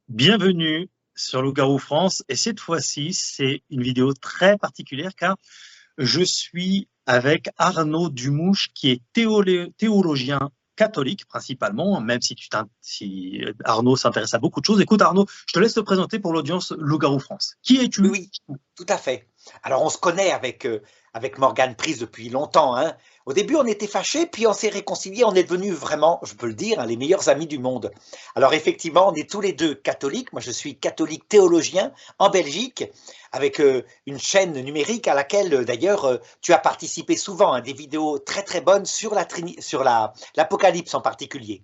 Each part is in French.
Bienvenue sur Loup-Garou France et cette fois-ci, c'est une vidéo très particulière car je suis avec Arnaud Dumouche qui est théologien catholique principalement, même si Arnaud s'intéresse à beaucoup de choses. Écoute Arnaud, je te laisse te présenter pour l'audience Loup-Garou France. Qui Oui, es-tu? oui, tout à fait. Alors, on se connaît avec Morgane Prise depuis longtemps, hein. Au début, on était fâchés, puis on s'est réconciliés. On est devenus vraiment, je peux le dire, hein, les meilleurs amis du monde. Alors, effectivement, on est tous les deux catholiques. Moi, je suis catholique théologien en Belgique, avec une chaîne numérique à laquelle, d'ailleurs, tu as participé souvent, hein, des vidéos très, très bonnes sur l'Apocalypse en particulier.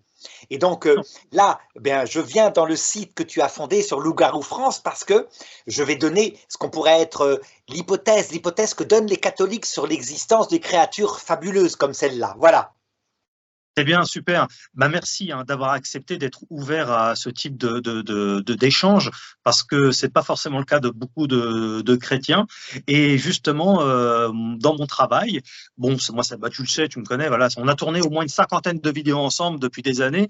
Et donc là, bien, je viens dans le site que tu as fondé sur Loup-Garou France parce que je vais donner ce qu'on pourrait être l'hypothèse que donnent les catholiques sur l'existence de créatures fabuleuses comme celle-là. Voilà. C'est bien, super. Bah, merci d'avoir accepté d'être ouvert à ce type d'échange parce que c'est pas forcément le cas de beaucoup de chrétiens. Et justement, dans mon travail, bon, moi, bah, tu le sais, tu me connais, voilà, on a tourné au moins une cinquantaine de vidéos ensemble depuis des années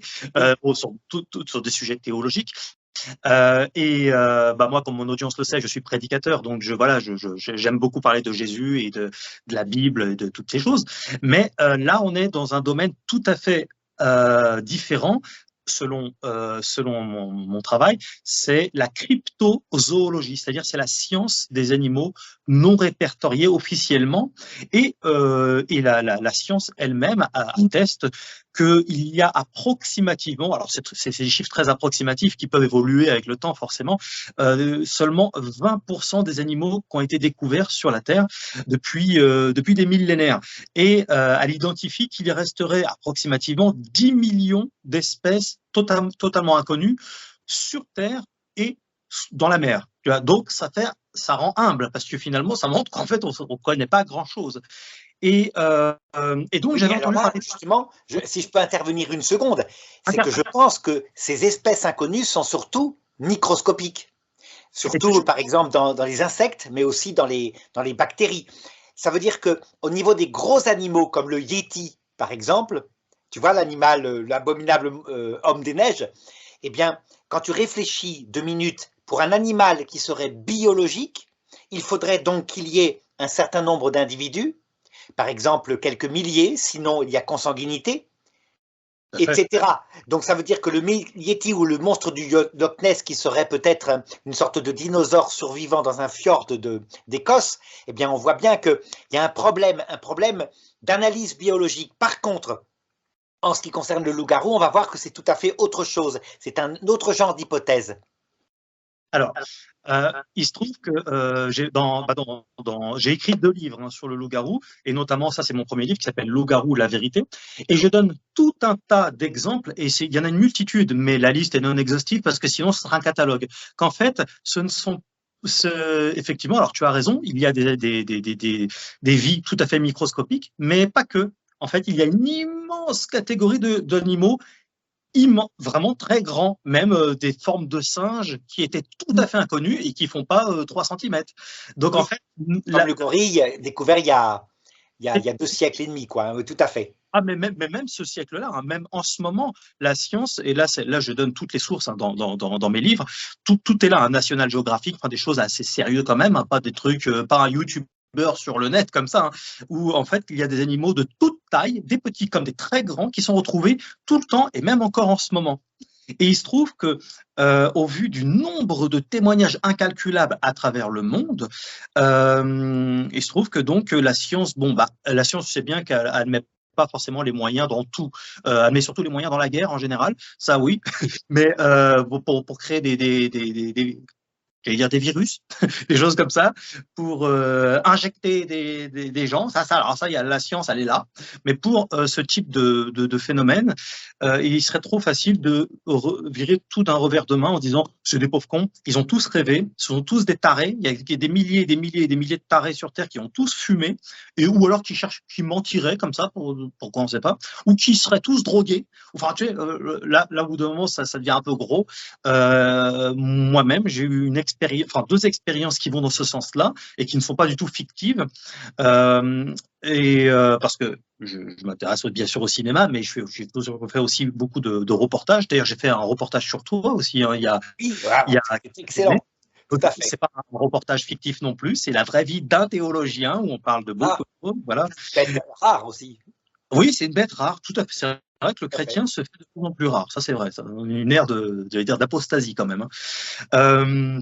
sur des sujets théologiques. Bah moi, comme mon audience le sait, je suis prédicateur, donc j'aime beaucoup parler de Jésus et de la Bible et de toutes ces choses. Mais là, on est dans un domaine tout à fait différent. Selon mon travail, c'est la cryptozoologie, c'est-à-dire c'est la science des animaux non répertoriés officiellement, et la science elle-même atteste qu'il y a approximativement, alors c'est des chiffres très approximatifs qui peuvent évoluer avec le temps forcément, seulement 20% des animaux qui ont été découverts sur la Terre depuis des millénaires. Et elle identifie qu'il resterait approximativement 10 millions d'espèces totalement inconnues sur Terre et dans la mer. Donc ça rend humble parce que finalement ça montre qu'en fait on ne connaît pas grand-chose. Et donc Oui, j'avais alors entendu là, parler. justement, si je peux intervenir une seconde, c'est que je pense que ces espèces inconnues sont surtout microscopiques. Surtout, par exemple, dans les insectes, mais aussi dans les bactéries. Ça veut dire qu'au niveau des gros animaux, comme le yéti, par exemple, tu vois l'animal, l'abominable homme des neiges, eh bien, quand tu réfléchis 2 minutes, pour un animal qui serait biologique, il faudrait donc qu'il y ait un certain nombre d'individus, par exemple quelques milliers, sinon il y a consanguinité, etc. Donc ça veut dire que le Yeti ou le monstre du Loch Ness, qui serait peut-être une sorte de dinosaure survivant dans un fjord d'Écosse, eh bien on voit bien qu'il y a un problème d'analyse biologique. Par contre, en ce qui concerne le loup-garou, on va voir que c'est tout à fait autre chose. C'est un autre genre d'hypothèse. Alors, il se trouve que j'ai écrit 2 livres sur le loup-garou, et notamment, ça c'est mon premier livre qui s'appelle Loup-garou, la vérité. Et je donne tout un tas d'exemples, et il y en a une multitude, mais la liste est non exhaustive parce que sinon ce sera un catalogue. Qu'en fait, ce ne sont effectivement, alors tu as raison, il y a des vies tout à fait microscopiques, mais pas que. En fait, il y a une immense catégorie d'animaux vraiment très grands, même des formes de singes qui étaient tout à fait inconnues et qui font pas 3 cm. Donc Oui, en fait, comme le gorille découvert il y a 2 siècles et demi, quoi. Oui, tout à fait. même ce siècle-là, même en ce moment, la science, et là je donne toutes les sources dans mes livres, tout est là, un National Geographic, des choses assez sérieuses quand même, pas des trucs, pas un YouTube sur le net comme ça, où en fait il y a des animaux de toute taille, des petits comme des très grands, qui sont retrouvés tout le temps et même encore en ce moment. Et il se trouve que, au vu du nombre de témoignages incalculables à travers le monde, il se trouve que donc la science, la science, c'est bien qu'elle ne met pas forcément les moyens dans tout, elle met surtout les moyens dans la guerre en général, ça oui, mais pour créer j'allais dire des virus, des choses comme ça, pour injecter des gens. Alors ça, la science, elle est là. Mais pour ce type de phénomène, il serait trop facile de virer tout d'un revers de main en disant c'est des pauvres cons, ils ont tous rêvé, ce sont tous des tarés, il y a des milliers et des milliers et des milliers de tarés sur Terre qui ont tous fumé, ou alors qui mentiraient comme ça, pourquoi on ne sait pas, ou qui seraient tous drogués. Enfin, tu sais, là, au bout d'un moment, ça devient un peu gros. Moi-même, j'ai eu une expérience deux expériences qui vont dans ce sens-là et qui ne sont pas du tout fictives. Parce que je m'intéresse bien sûr au cinéma, mais j'ai fait aussi beaucoup de reportages. D'ailleurs, j'ai fait un reportage sur toi aussi. Hein, c'est excellent. C'est pas un reportage fictif non plus, c'est la vraie vie d'un théologien où on parle de beaucoup de choses. Voilà. C'est rare aussi. Oui, c'est une bête rare, tout à fait. C'est vrai que le chrétien se fait de plus en plus rare. Ça, c'est vrai. C'est une ère d'apostasie quand même. Hein.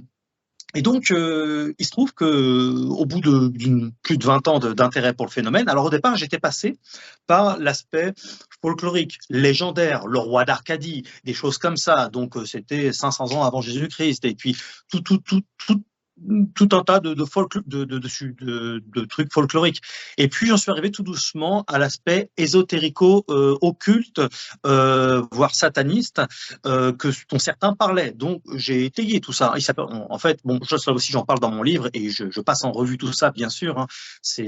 Et donc, il se trouve qu'au bout de plus de 20 ans d'intérêt pour le phénomène, alors au départ, j'étais passé par l'aspect folklorique, légendaire, le roi d'Arcadie, des choses comme ça. Donc, c'était 500 ans avant Jésus-Christ. Et puis, tout un tas de trucs folkloriques. Et puis, j'en suis arrivé tout doucement à l'aspect ésotérico-occulte, voire sataniste, dont certains parlaient. Donc, j'ai étayé tout ça. En fait, bon, ça aussi, j'en parle dans mon livre et je passe en revue tout ça, bien sûr. Hein. C'est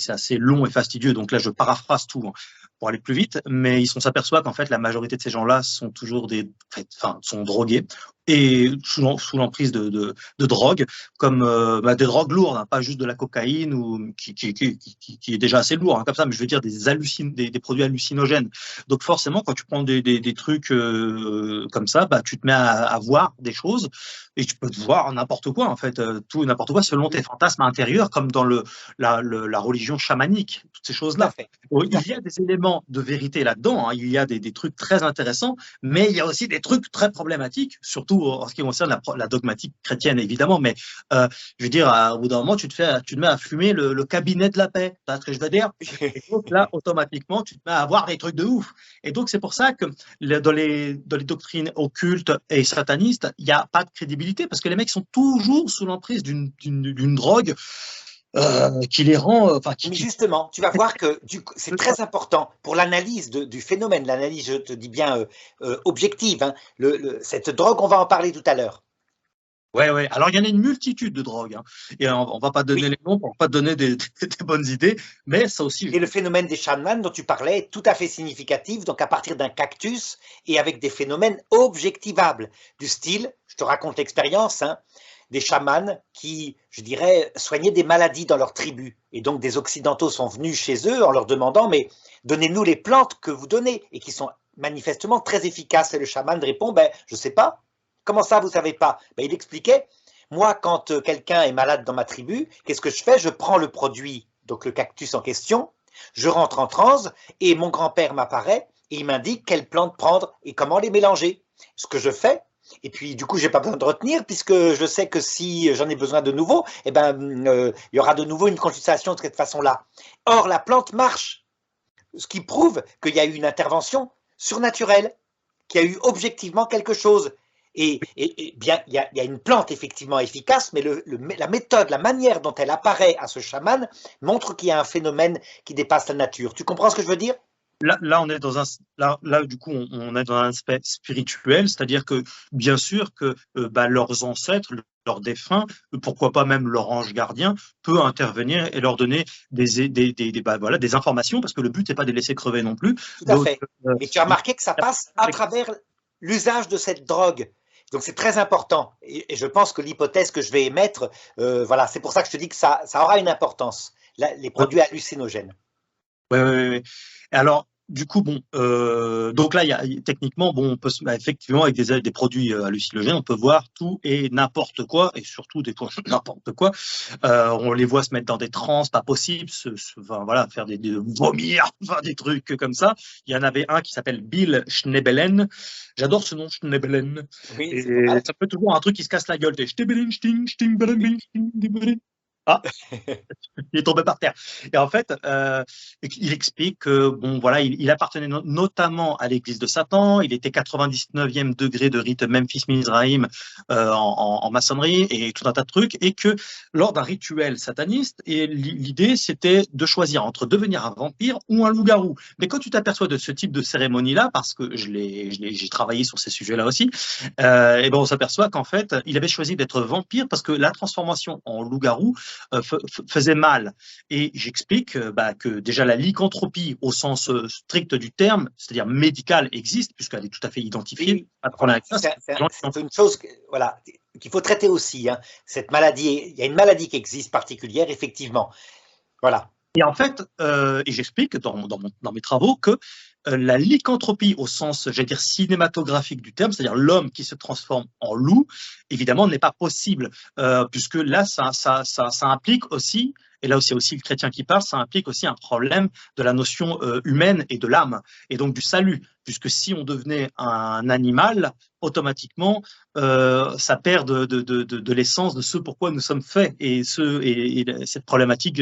assez long et fastidieux. Donc là, je paraphrase tout. Hein, pour aller plus vite, mais ils s'aperçoivent qu'en fait, la majorité de ces gens-là sont toujours sont drogués et sous l'emprise de drogue, comme des drogues lourdes, hein, pas juste de la cocaïne ou qui est déjà assez lourd, hein, comme ça, mais je veux dire des produits hallucinogènes. Donc forcément, quand tu prends des trucs comme ça, tu te mets à voir des choses et tu peux te voir n'importe quoi, en fait, tout et n'importe quoi selon tes fantasmes intérieurs, comme dans la religion chamanique, toutes ces choses-là. Il y a des éléments de vérité là-dedans, hein, il y a des trucs très intéressants, mais il y a aussi des trucs très problématiques, surtout en ce qui concerne la dogmatique chrétienne, évidemment, mais je veux dire, au bout d'un moment, tu te mets à fumer le cabinet de la paix, tu vois ce que je veux dire? Et donc là, automatiquement, tu te mets à avoir des trucs de ouf. Et donc, c'est pour ça que dans les doctrines occultes et satanistes, il n'y a pas de crédibilité, parce que les mecs sont toujours sous l'emprise d'une drogue qui les rend… Mais justement, tu vas voir que c'est très important pour l'analyse du phénomène, l'analyse, je te dis bien, objective. Hein, cette drogue, on va en parler tout à l'heure. Ouais. Alors, il y en a une multitude de drogues. Hein, et on ne va pas donner les noms pour ne pas donner des bonnes idées, mais ça aussi… Et le phénomène des chamans dont tu parlais est tout à fait significatif, donc à partir d'un cactus et avec des phénomènes objectivables, du style, je te raconte l'expérience, hein, des chamans qui, je dirais, soignaient des maladies dans leur tribu. Et donc des Occidentaux sont venus chez eux en leur demandant « mais donnez-nous les plantes que vous donnez » et qui sont manifestement très efficaces. Et le chaman répond « je ne sais pas ». Comment ça, vous ne savez pas? Il expliquait « moi, quand quelqu'un est malade dans ma tribu, qu'est-ce que je fais? Je prends le produit, donc le cactus en question, je rentre en transe et mon grand-père m'apparaît et il m'indique quelles plantes prendre et comment les mélanger. Ce que je fais, et puis du coup, je n'ai pas besoin de retenir puisque je sais que si j'en ai besoin de nouveau, il y aura de nouveau une consultation de cette façon-là. Or, la plante marche, ce qui prouve qu'il y a eu une intervention surnaturelle, qu'il y a eu objectivement quelque chose. Et bien, il y a une plante effectivement efficace, mais la méthode, la manière dont elle apparaît à ce chaman montre qu'il y a un phénomène qui dépasse la nature. Tu comprends ce que je veux dire? Là, on est dans du coup, on est dans un aspect spirituel, c'est-à-dire que, bien sûr, que leurs ancêtres, leurs défunts, pourquoi pas même leur ange gardien, peut intervenir et leur donner des informations, parce que le but n'est pas de les laisser crever non plus. Tout à fait. Et tu as remarqué que ça passe à travers l'usage de cette drogue. Donc c'est très important et je pense que l'hypothèse que je vais émettre, voilà, c'est pour ça que je te dis que ça aura une importance, les produits hallucinogènes. Oui. Alors, du coup, donc là, techniquement, on peut effectivement, avec des produits hallucinogènes, on peut voir tout et n'importe quoi, et surtout des fois n'importe quoi. On les voit se mettre dans des transes, pas possible, faire des vomir, des trucs comme ça. Il y en avait un qui s'appelle Bill Schneebelen. J'adore ce nom, Schneebelen. Oui, et ça peut toujours un truc qui se casse la gueule. Ah, il est tombé par terre. Et en fait, il explique que il appartenait notamment à l'église de Satan. Il était 99e degré de rite Memphis Mizraïm en maçonnerie et tout un tas de trucs. Et que lors d'un rituel sataniste, l'idée c'était de choisir entre devenir un vampire ou un loup-garou. Mais quand tu t'aperçois de ce type de cérémonie-là, parce que j'ai travaillé sur ces sujets-là aussi, on s'aperçoit qu'en fait, il avait choisi d'être vampire parce que la transformation en loup-garou faisait mal. Et j'explique que déjà la lycanthropie au sens strict du terme, c'est-à-dire médical, existe, puisqu'elle est tout à fait identifiée. Voilà, c'est une chose voilà, qu'il faut traiter aussi. Hein. Cette maladie, il y a une maladie qui existe particulière, effectivement. Voilà. Et en fait, et j'explique dans mes travaux que la lycanthropie au sens, j'allais dire, cinématographique du terme, c'est-à-dire l'homme qui se transforme en loup, évidemment, n'est pas possible, puisque là, ça implique aussi, et là c'est aussi le chrétien qui parle, ça implique aussi un problème de la notion humaine et de l'âme, et donc du salut, puisque si on devenait un animal, automatiquement, ça perd de l'essence de ce pourquoi nous sommes faits, et cette problématique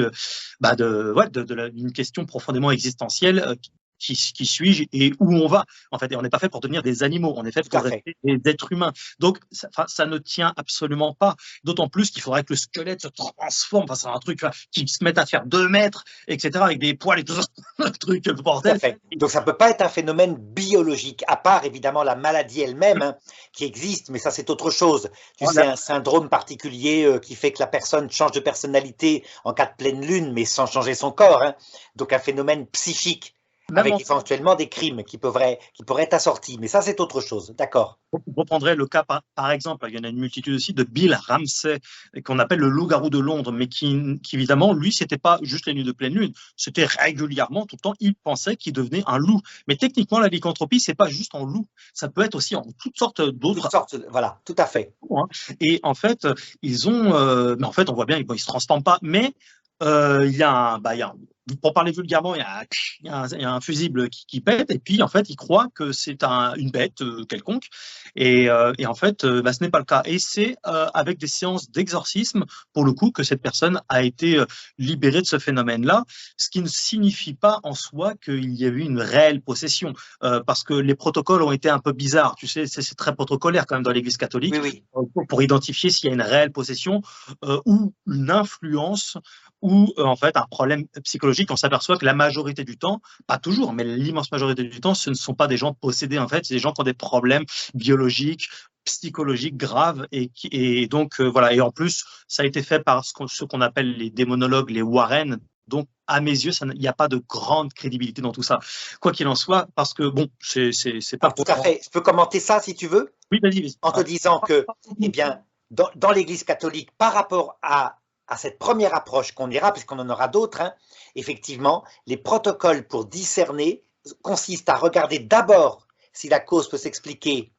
d'une question profondément existentielle, qui suis-je et où on va. En fait, et on n'est pas fait pour devenir des animaux, on est fait pour rester des êtres humains. Donc, ça ne tient absolument pas. D'autant plus qu'il faudrait que le squelette se transforme, enfin, c'est un truc qui se mette à faire 2 mètres, etc., avec des poils et tout ça, un truc, le bordel. Donc, ça ne peut pas être un phénomène biologique, à part évidemment la maladie elle-même, hein, qui existe, mais ça, c'est autre chose. Tu sais, un syndrome particulier qui fait que la personne change de personnalité en cas de pleine lune, mais sans changer son corps. Hein. Donc, un phénomène psychique. Avec éventuellement des crimes qui pourraient être assortis. Mais ça, c'est autre chose. D'accord. On reprendrait le cas, par exemple, il y en a une multitude aussi, de Bill Ramsey, qu'on appelle le loup-garou de Londres, mais qui évidemment, lui, c'était pas juste les nuits de pleine lune, c'était régulièrement, tout le temps, il pensait qu'il devenait un loup. Mais techniquement, la lycanthropie, c'est pas juste en loup, ça peut être aussi en toutes sortes d'autres. Voilà, tout à fait. Et en fait, ils ont, mais en fait, on voit bien, ils se transforment pas, mais il y a pour parler vulgairement, il y a un fusible qui pète, et puis en fait, il croit que c'est une bête quelconque, et en fait, ce n'est pas le cas. Et c'est avec des séances d'exorcisme, pour le coup, que cette personne a été libérée de ce phénomène-là, ce qui ne signifie pas en soi qu'il y a eu une réelle possession, parce que les protocoles ont été un peu bizarres. Tu sais, c'est très protocolaire quand même dans l'Église catholique, pour identifier s'il y a une réelle possession ou une influence ou en fait un problème psychologique. On s'aperçoit que la majorité du temps, pas toujours, mais l'immense majorité du temps, ce ne sont pas des gens possédés, en fait, c'est des gens qui ont des problèmes biologiques, psychologiques graves, et donc voilà. Et en plus, ça a été fait par ce qu'on appelle les démonologues, les Warren. Donc, à mes yeux, il n'y a pas de grande crédibilité dans tout ça. Quoi qu'il en soit, parce que bon, c'est pas tout à fait. Je peux commenter ça si tu veux. Oui, vas-y. En te disant que, eh bien, dans l'Église catholique, par rapport à cette première approche qu'on ira, puisqu'on en aura d'autres, hein, effectivement, les protocoles pour discerner consistent à regarder d'abord si la cause peut s'expliquer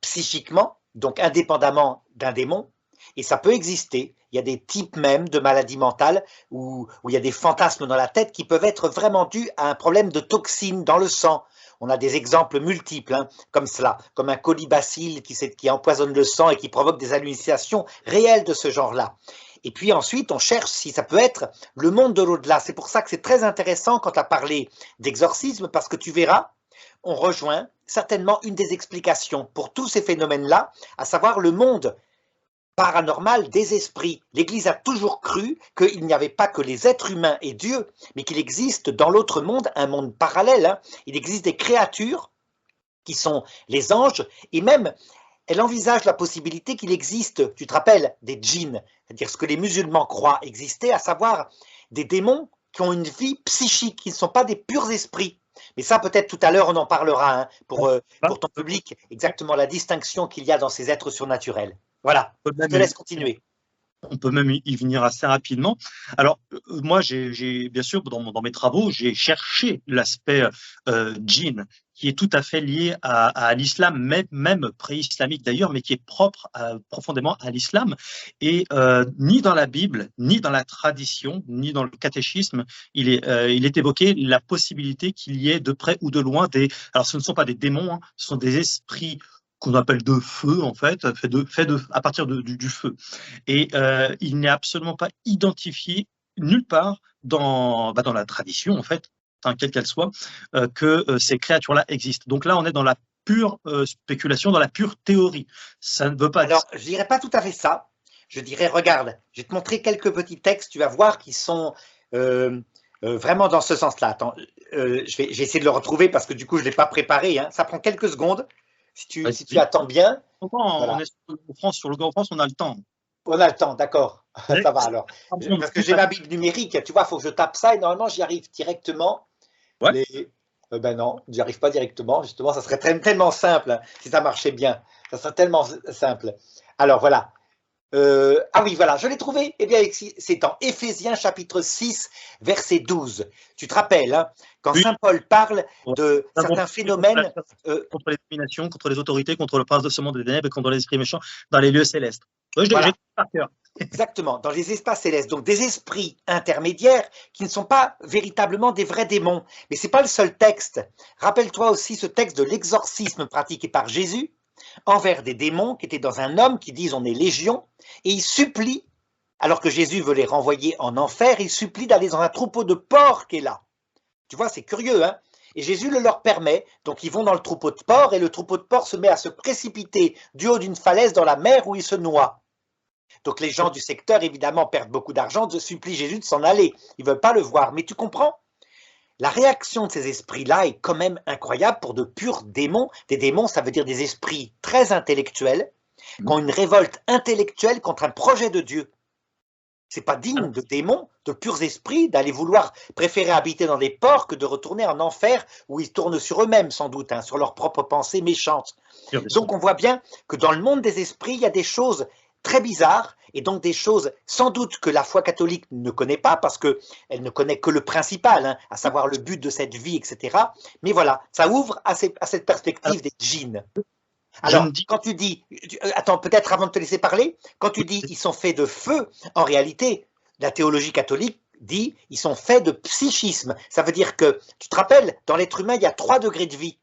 psychiquement, donc indépendamment d'un démon, et ça peut exister. Il y a des types même de maladies mentales où il y a des fantasmes dans la tête qui peuvent être vraiment dus à un problème de toxines dans le sang. On a des exemples multiples, hein, comme cela, comme un colibacille qui empoisonne le sang et qui provoque des hallucinations réelles de ce genre-là. Et puis ensuite, on cherche si ça peut être le monde de l'au-delà. C'est pour ça que c'est très intéressant quand tu as parlé d'exorcisme, parce que tu verras, on rejoint certainement une des explications pour tous ces phénomènes-là, à savoir le monde paranormal des esprits. L'Église a toujours cru qu'il n'y avait pas que les êtres humains et Dieu, mais qu'il existe dans l'autre monde un monde parallèle. Hein. Il existe des créatures qui sont les anges, et même elle envisage la possibilité qu'il existe, tu te rappelles, des djinns, c'est-à-dire ce que les musulmans croient exister, à savoir des démons qui ont une vie psychique, qui ne sont pas des purs esprits. Mais ça, peut-être tout à l'heure, on en parlera, hein, pour ton public, exactement la distinction qu'il y a dans ces êtres surnaturels. Voilà, je te laisse continuer. On peut même y venir assez rapidement. Alors, moi, j'ai bien sûr, dans mes travaux, j'ai cherché l'aspect djinn, qui est tout à fait lié à l'islam, même pré-islamique d'ailleurs, mais qui est propre profondément à l'islam. Et ni dans la Bible, ni dans la tradition, ni dans le catéchisme, il est évoqué la possibilité qu'il y ait de près ou de loin alors ce ne sont pas des démons, hein, ce sont des esprits qu'on appelle de feu, en fait, à partir du feu. Et il n'est absolument pas identifié nulle part dans la tradition, en fait, quelle qu'elle soit, que ces créatures-là existent. Donc là, on est dans la pure spéculation, dans la pure théorie. Ça ne veut pas dire... Alors, je ne dirais pas tout à fait ça. Je dirais, regarde, je vais te montrer quelques petits textes, tu vas voir qu'ils sont vraiment dans ce sens-là. Attends, je vais essayer de le retrouver parce que du coup, je ne l'ai pas préparé. Hein. Ça prend quelques secondes. Si tu attends bien. Voilà. On est sur le Grand France, on a le temps. On a le temps, d'accord. Ouais. Ça va alors. Parce que j'ai ma Bible numérique, tu vois, il faut que je tape ça et normalement j'y arrive directement. Ouais. Ben non, j'y arrive pas directement. Justement, ça serait tellement simple hein, si ça marchait bien. Ça serait tellement simple. Alors voilà. Ah oui, voilà, je l'ai trouvé. Eh bien, c'est en Éphésiens chapitre 6, verset 12. Tu te rappelles, hein, quand Oui. Saint Paul parle Ouais. de certains phénomènes. Contre les dominations, contre les autorités, contre le prince de ce monde des ténèbres et contre les esprits méchants dans les lieux célestes. Ouais, Voilà. par cœur. Exactement, dans les espaces célestes. Donc des esprits intermédiaires qui ne sont pas véritablement des vrais démons. Mais ce n'est pas le seul texte. Rappelle-toi aussi ce texte de l'exorcisme pratiqué par Jésus envers des démons qui étaient dans un homme qui disent on est légion et il supplie, alors que Jésus veut les renvoyer en enfer, il supplie d'aller dans un troupeau de porcs qui est là. Tu vois, c'est curieux, hein? Et Jésus le leur permet, donc ils vont dans le troupeau de porcs et le troupeau de porcs se met à se précipiter du haut d'une falaise dans la mer où il se noie. Donc les gens du secteur, évidemment, perdent beaucoup d'argent, supplient Jésus de s'en aller. Ils ne veulent pas le voir. Mais tu comprends? La réaction de ces esprits-là est quand même incroyable pour de purs démons. Des démons, ça veut dire des esprits très intellectuels, qui ont une révolte intellectuelle contre un projet de Dieu. C'est pas digne de démons, de purs esprits, d'aller vouloir préférer habiter dans des ports que de retourner en enfer où ils tournent sur eux-mêmes, sans doute, hein, sur leurs propres pensées méchantes. Donc on voit bien que dans le monde des esprits, il y a des choses très bizarres et donc des choses sans doute que la foi catholique ne connaît pas parce qu'elle ne connaît que le principal, hein, à savoir le but de cette vie, etc. Mais voilà, ça ouvre à cette perspective des djinns. Alors, quand tu dis, attends, peut-être avant de te laisser parler, quand tu dis ils sont faits de feu, en réalité, la théologie catholique dit ils sont faits de psychisme. Ça veut dire que, tu te rappelles, dans l'être humain, il y a 3 degrés de vie.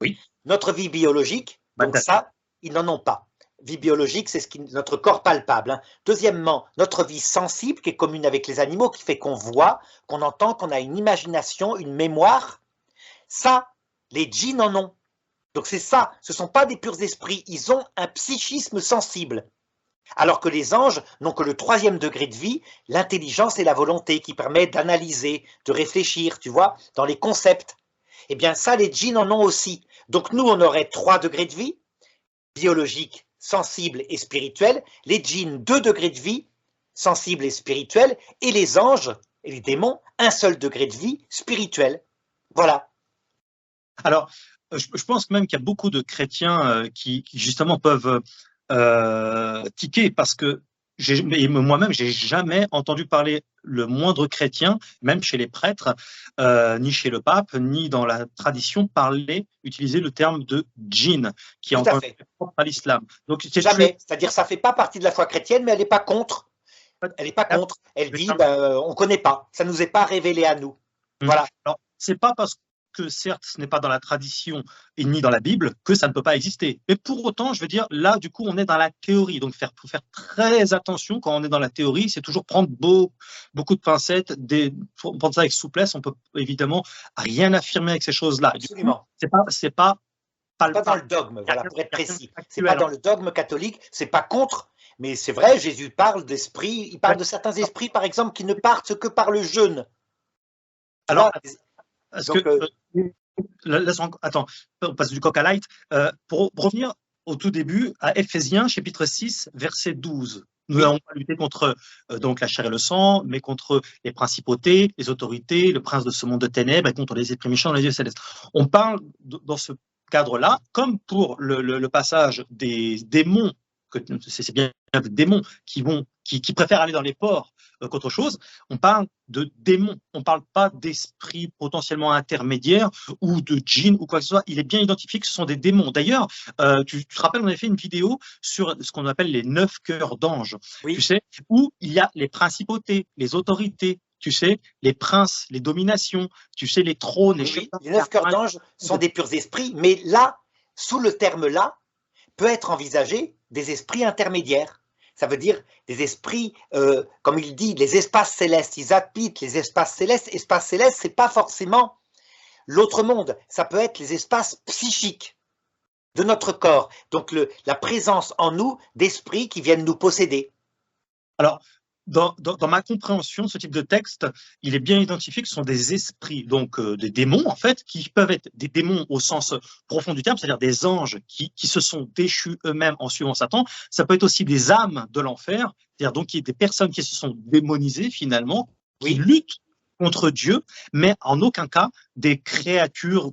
Oui. Notre vie biologique, donc ça, ils n'en ont pas. Vie biologique, c'est notre corps palpable. Hein. Deuxièmement, notre vie sensible, qui est commune avec les animaux, qui fait qu'on voit, qu'on entend, qu'on a une imagination, une mémoire. Ça, les djinns en ont. Donc c'est ça, ce ne sont pas des purs esprits, ils ont un psychisme sensible. Alors que les anges n'ont que le 3e degré de vie, l'intelligence et la volonté qui permet d'analyser, de réfléchir, tu vois, dans les concepts. Eh bien ça, les djinns en ont aussi. Donc nous, on aurait 3 degrés de vie, biologique, sensible et spirituel. Les djinns, 2 degrés de vie, sensible et spirituel. Et les anges et les démons, 1 seul degré de vie, spirituel. Voilà. Alors, je pense même qu'il y a beaucoup de chrétiens qui justement peuvent tiquer parce que moi-même, j'ai jamais entendu parler le moindre chrétien, même chez les prêtres, ni chez le pape, ni dans la tradition, utiliser le terme de djinn, qui est encore propre à l'islam. Donc, jamais, c'est-à-dire ça ne fait pas partie de la foi chrétienne, mais elle n'est pas contre. Elle n'est pas contre. Elle dit, on ne connaît pas, ça ne nous est pas révélé à nous. Voilà. Alors, c'est pas parce que certes, ce n'est pas dans la tradition et ni dans la Bible que ça ne peut pas exister. Mais pour autant, je veux dire, là, du coup, on est dans la théorie. Donc, il faut faire très attention quand on est dans la théorie. C'est toujours prendre beaucoup de pincettes, prendre ça avec souplesse. On peut évidemment rien affirmer avec ces choses-là. Absolument. C'est pas dans le dogme, voilà, pour être précis. C'est pas dans le dogme catholique, c'est pas contre. Mais c'est vrai, Jésus parle d'esprits, il parle de certains esprits, par exemple, qui ne partent que par le jeûne. Alors, attends, on passe du coq à light. Pour revenir au tout début, à Éphésiens, chapitre 6, verset 12. Nous n'allons pas lutter contre donc la chair et le sang, mais contre les principautés, les autorités, le prince de ce monde de ténèbres et contre les esprits méchants dans les lieux célestes. On parle dans ce cadre-là, comme pour le passage des démons, c'est bien des démons qui préfèrent aller dans les ports qu'autre chose, on parle de démons, on ne parle pas d'esprits potentiellement intermédiaires ou de djinns ou quoi que ce soit. Il est bien identifié que ce sont des démons. D'ailleurs, tu te rappelles, on avait fait une vidéo sur ce qu'on appelle les 9 cœurs d'anges, tu sais, où il y a les principautés, les autorités, tu sais, les princes, les dominations, tu sais, les trônes. Les 9 cœurs d'anges sont des purs esprits, mais là, sous le terme-là, peut être envisagé des esprits intermédiaires. Ça veut dire des esprits, comme il dit, les espaces célestes. Ils habitent les espaces célestes. Espaces célestes, ce n'est pas forcément l'autre monde. Ça peut être les espaces psychiques de notre corps. Donc, la présence en nous d'esprits qui viennent nous posséder. Alors, dans ma compréhension, ce type de texte, il est bien identifié que ce sont des esprits, donc des démons en fait, qui peuvent être des démons au sens profond du terme, c'est-à-dire des anges qui se sont déchus eux-mêmes en suivant Satan. Ça peut être aussi des âmes de l'enfer, c'est-à-dire donc des personnes qui se sont démonisées finalement, qui luttent contre Dieu, mais en aucun cas des créatures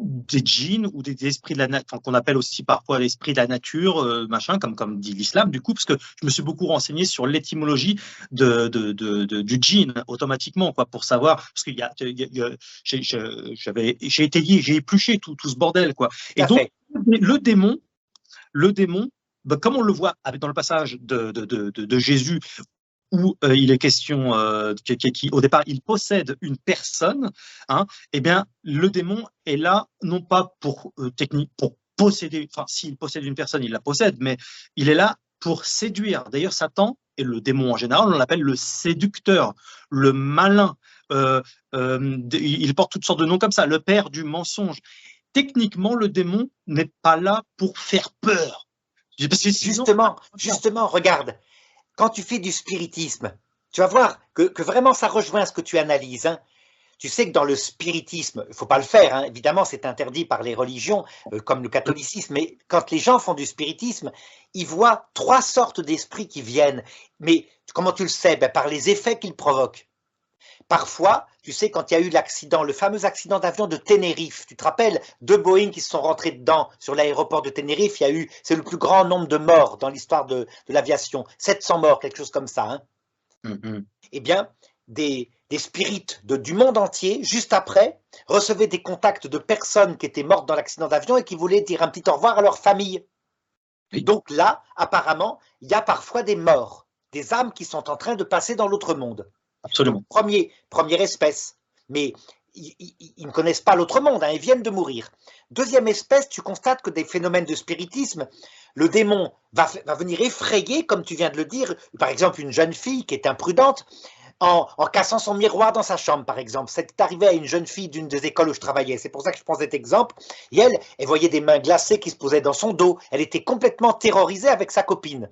des djinns ou des esprits de la nature, qu'on appelle aussi parfois l'esprit de la nature, machin, comme dit l'islam, du coup, parce que je me suis beaucoup renseigné sur l'étymologie du djinn automatiquement, quoi, pour savoir, parce qu'il j'ai étayé, j'ai épluché tout ce bordel, quoi. Et donc, le démon, ben, comme on le voit dans le passage de Jésus, où il est question qui au départ il possède une personne, hein, eh bien le démon est là non pas pour pour posséder, enfin s'il possède une personne il la possède, mais il est là pour séduire. D'ailleurs Satan et le démon en général on l'appelle le séducteur, le malin. Il porte toutes sortes de noms comme ça, le père du mensonge. Techniquement le démon n'est pas là pour faire peur. Parce que sinon, justement, regarde. Quand tu fais du spiritisme, tu vas voir que vraiment ça rejoint ce que tu analyses. Hein. Tu sais que dans le spiritisme, il ne faut pas le faire, hein, évidemment c'est interdit par les religions comme le catholicisme, mais quand les gens font du spiritisme, ils voient 3 sortes d'esprits qui viennent. Mais comment tu le sais? Ben, par les effets qu'ils provoquent. Parfois, tu sais, quand il y a eu l'accident, le fameux accident d'avion de Tenerife, tu te rappelles, 2 Boeing qui se sont rentrés dedans sur l'aéroport de Tenerife, c'est le plus grand nombre de morts dans l'histoire de l'aviation, 700 morts, quelque chose comme ça. Hein. Eh bien, des spirites du monde entier, juste après, recevaient des contacts de personnes qui étaient mortes dans l'accident d'avion et qui voulaient dire un petit au revoir à leur famille. Et donc là, apparemment, il y a parfois des morts, des âmes qui sont en train de passer dans l'autre monde. Absolument. Première espèce, mais ils ne connaissent pas l'autre monde, hein, ils viennent de mourir. Deuxième espèce, tu constates que des phénomènes de spiritisme, le démon va venir effrayer, comme tu viens de le dire, par exemple une jeune fille qui est imprudente, en cassant son miroir dans sa chambre, par exemple. C'est arrivé à une jeune fille d'une des écoles où je travaillais, c'est pour ça que je prends cet exemple, et elle voyait des mains glacées qui se posaient dans son dos, elle était complètement terrorisée avec sa copine.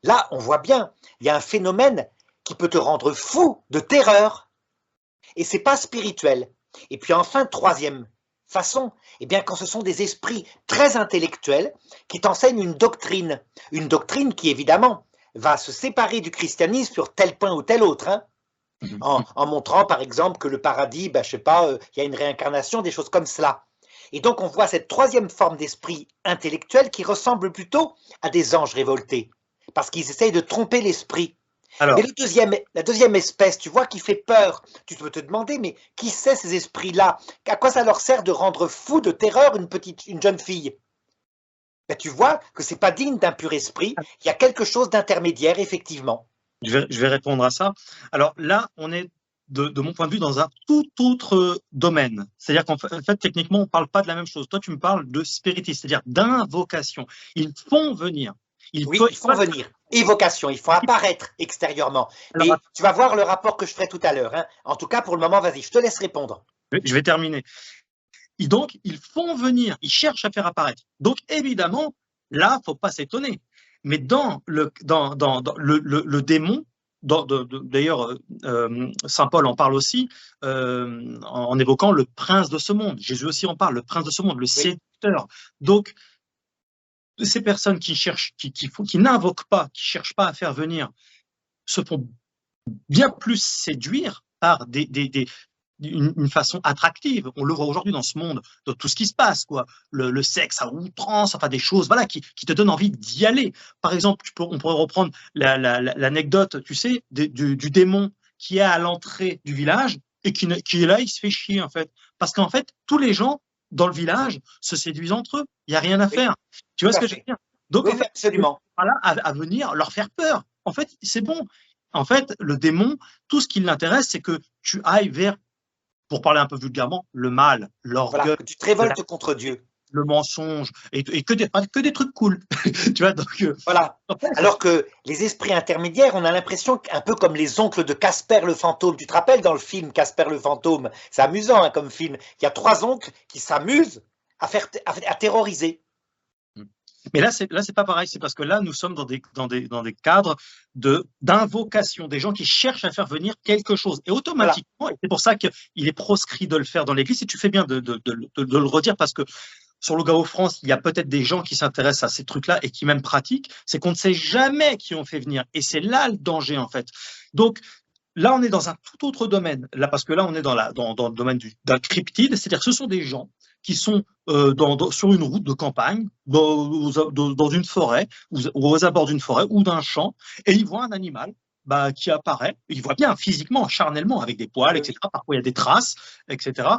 Là, on voit bien, il y a un phénomène qui peut te rendre fou de terreur. Et c'est pas spirituel. Et puis enfin, troisième façon, eh bien quand ce sont des esprits très intellectuels qui t'enseignent une doctrine qui évidemment va se séparer du christianisme sur tel point ou tel autre, hein, en montrant par exemple que le paradis, ben, je sais pas, il y a une réincarnation, des choses comme cela. Et donc on voit cette troisième forme d'esprit intellectuel qui ressemble plutôt à des anges révoltés, parce qu'ils essayent de tromper l'esprit. Alors, mais la deuxième espèce, tu vois, qui fait peur, tu peux te demander, mais qui c'est ces esprits-là? À quoi ça leur sert de rendre fou de terreur une jeune fille? Ben, tu vois que c'est pas digne d'un pur esprit, il y a quelque chose d'intermédiaire, effectivement. Je vais répondre à ça. Alors là, on est, de mon point de vue, dans un tout autre domaine. C'est-à-dire qu'en fait, techniquement, on ne parle pas de la même chose. Toi, tu me parles de spiritisme, c'est-à-dire d'invocation. Ils font venir. Ils font venir. Évocation, ils font apparaître extérieurement. Mais tu vas voir le rapport que je ferai tout à l'heure. Hein. En tout cas, pour le moment, vas-y, je te laisse répondre. Je vais terminer. Et donc, ils font venir, ils cherchent à faire apparaître. Donc, évidemment, là, il ne faut pas s'étonner. Mais dans le démon, d'ailleurs, saint Paul en parle aussi, en évoquant le prince de ce monde. Jésus aussi en parle, le prince de ce monde, le séducteur. Donc, ces personnes qui cherchent, qui n'invoquent pas, qui ne cherchent pas à faire venir, se font bien plus séduire par une façon attractive. On le voit aujourd'hui dans ce monde, dans tout ce qui se passe, quoi. Le sexe à outrance, enfin des choses voilà, qui te donnent envie d'y aller. Par exemple, on pourrait reprendre l'anecdote, tu sais, du démon qui est à l'entrée du village et qui est là, il se fait chier, en fait. Parce qu'en fait, tous les gens dans le village se séduisent entre eux. Il n'y a rien à faire. Tu vois ce que je veux dire? Donc, en fait, absolument. Voilà, à venir leur faire peur. En fait, c'est bon. En fait, le démon, tout ce qui l'intéresse, c'est que tu ailles vers, pour parler un peu vulgairement, le mal, l'orgueil. Voilà, que tu te révoltes contre Dieu. Le mensonge, et que des trucs cool. Tu vois, donc, voilà. Alors que les esprits intermédiaires, on a l'impression un peu comme les oncles de Casper le fantôme. Tu te rappelles dans le film Casper le fantôme? C'est amusant hein, comme film. Il y a 3 oncles qui s'amusent à terroriser. Mais là, c'est pas pareil. C'est parce que là, nous sommes dans des cadres d'invocation, des gens qui cherchent à faire venir quelque chose. Et automatiquement, et c'est pour ça qu'il est proscrit de le faire dans l'Église, et tu fais bien de le redire, parce que sur Loup-Garou France, il y a peut-être des gens qui s'intéressent à ces trucs-là et qui même pratiquent, c'est qu'on ne sait jamais qui ont fait venir. Et c'est là le danger, en fait. Donc, là, on est dans un tout autre domaine. Là, parce que là, on est dans le domaine d'un cryptide, c'est-à-dire que ce sont des gens qui sont sur une route de campagne, dans une forêt, ou aux abords d'une forêt ou d'un champ, et ils voient un animal qui apparaît, ils voient bien physiquement, charnellement, avec des poils, etc. Parfois, il y a des traces, etc.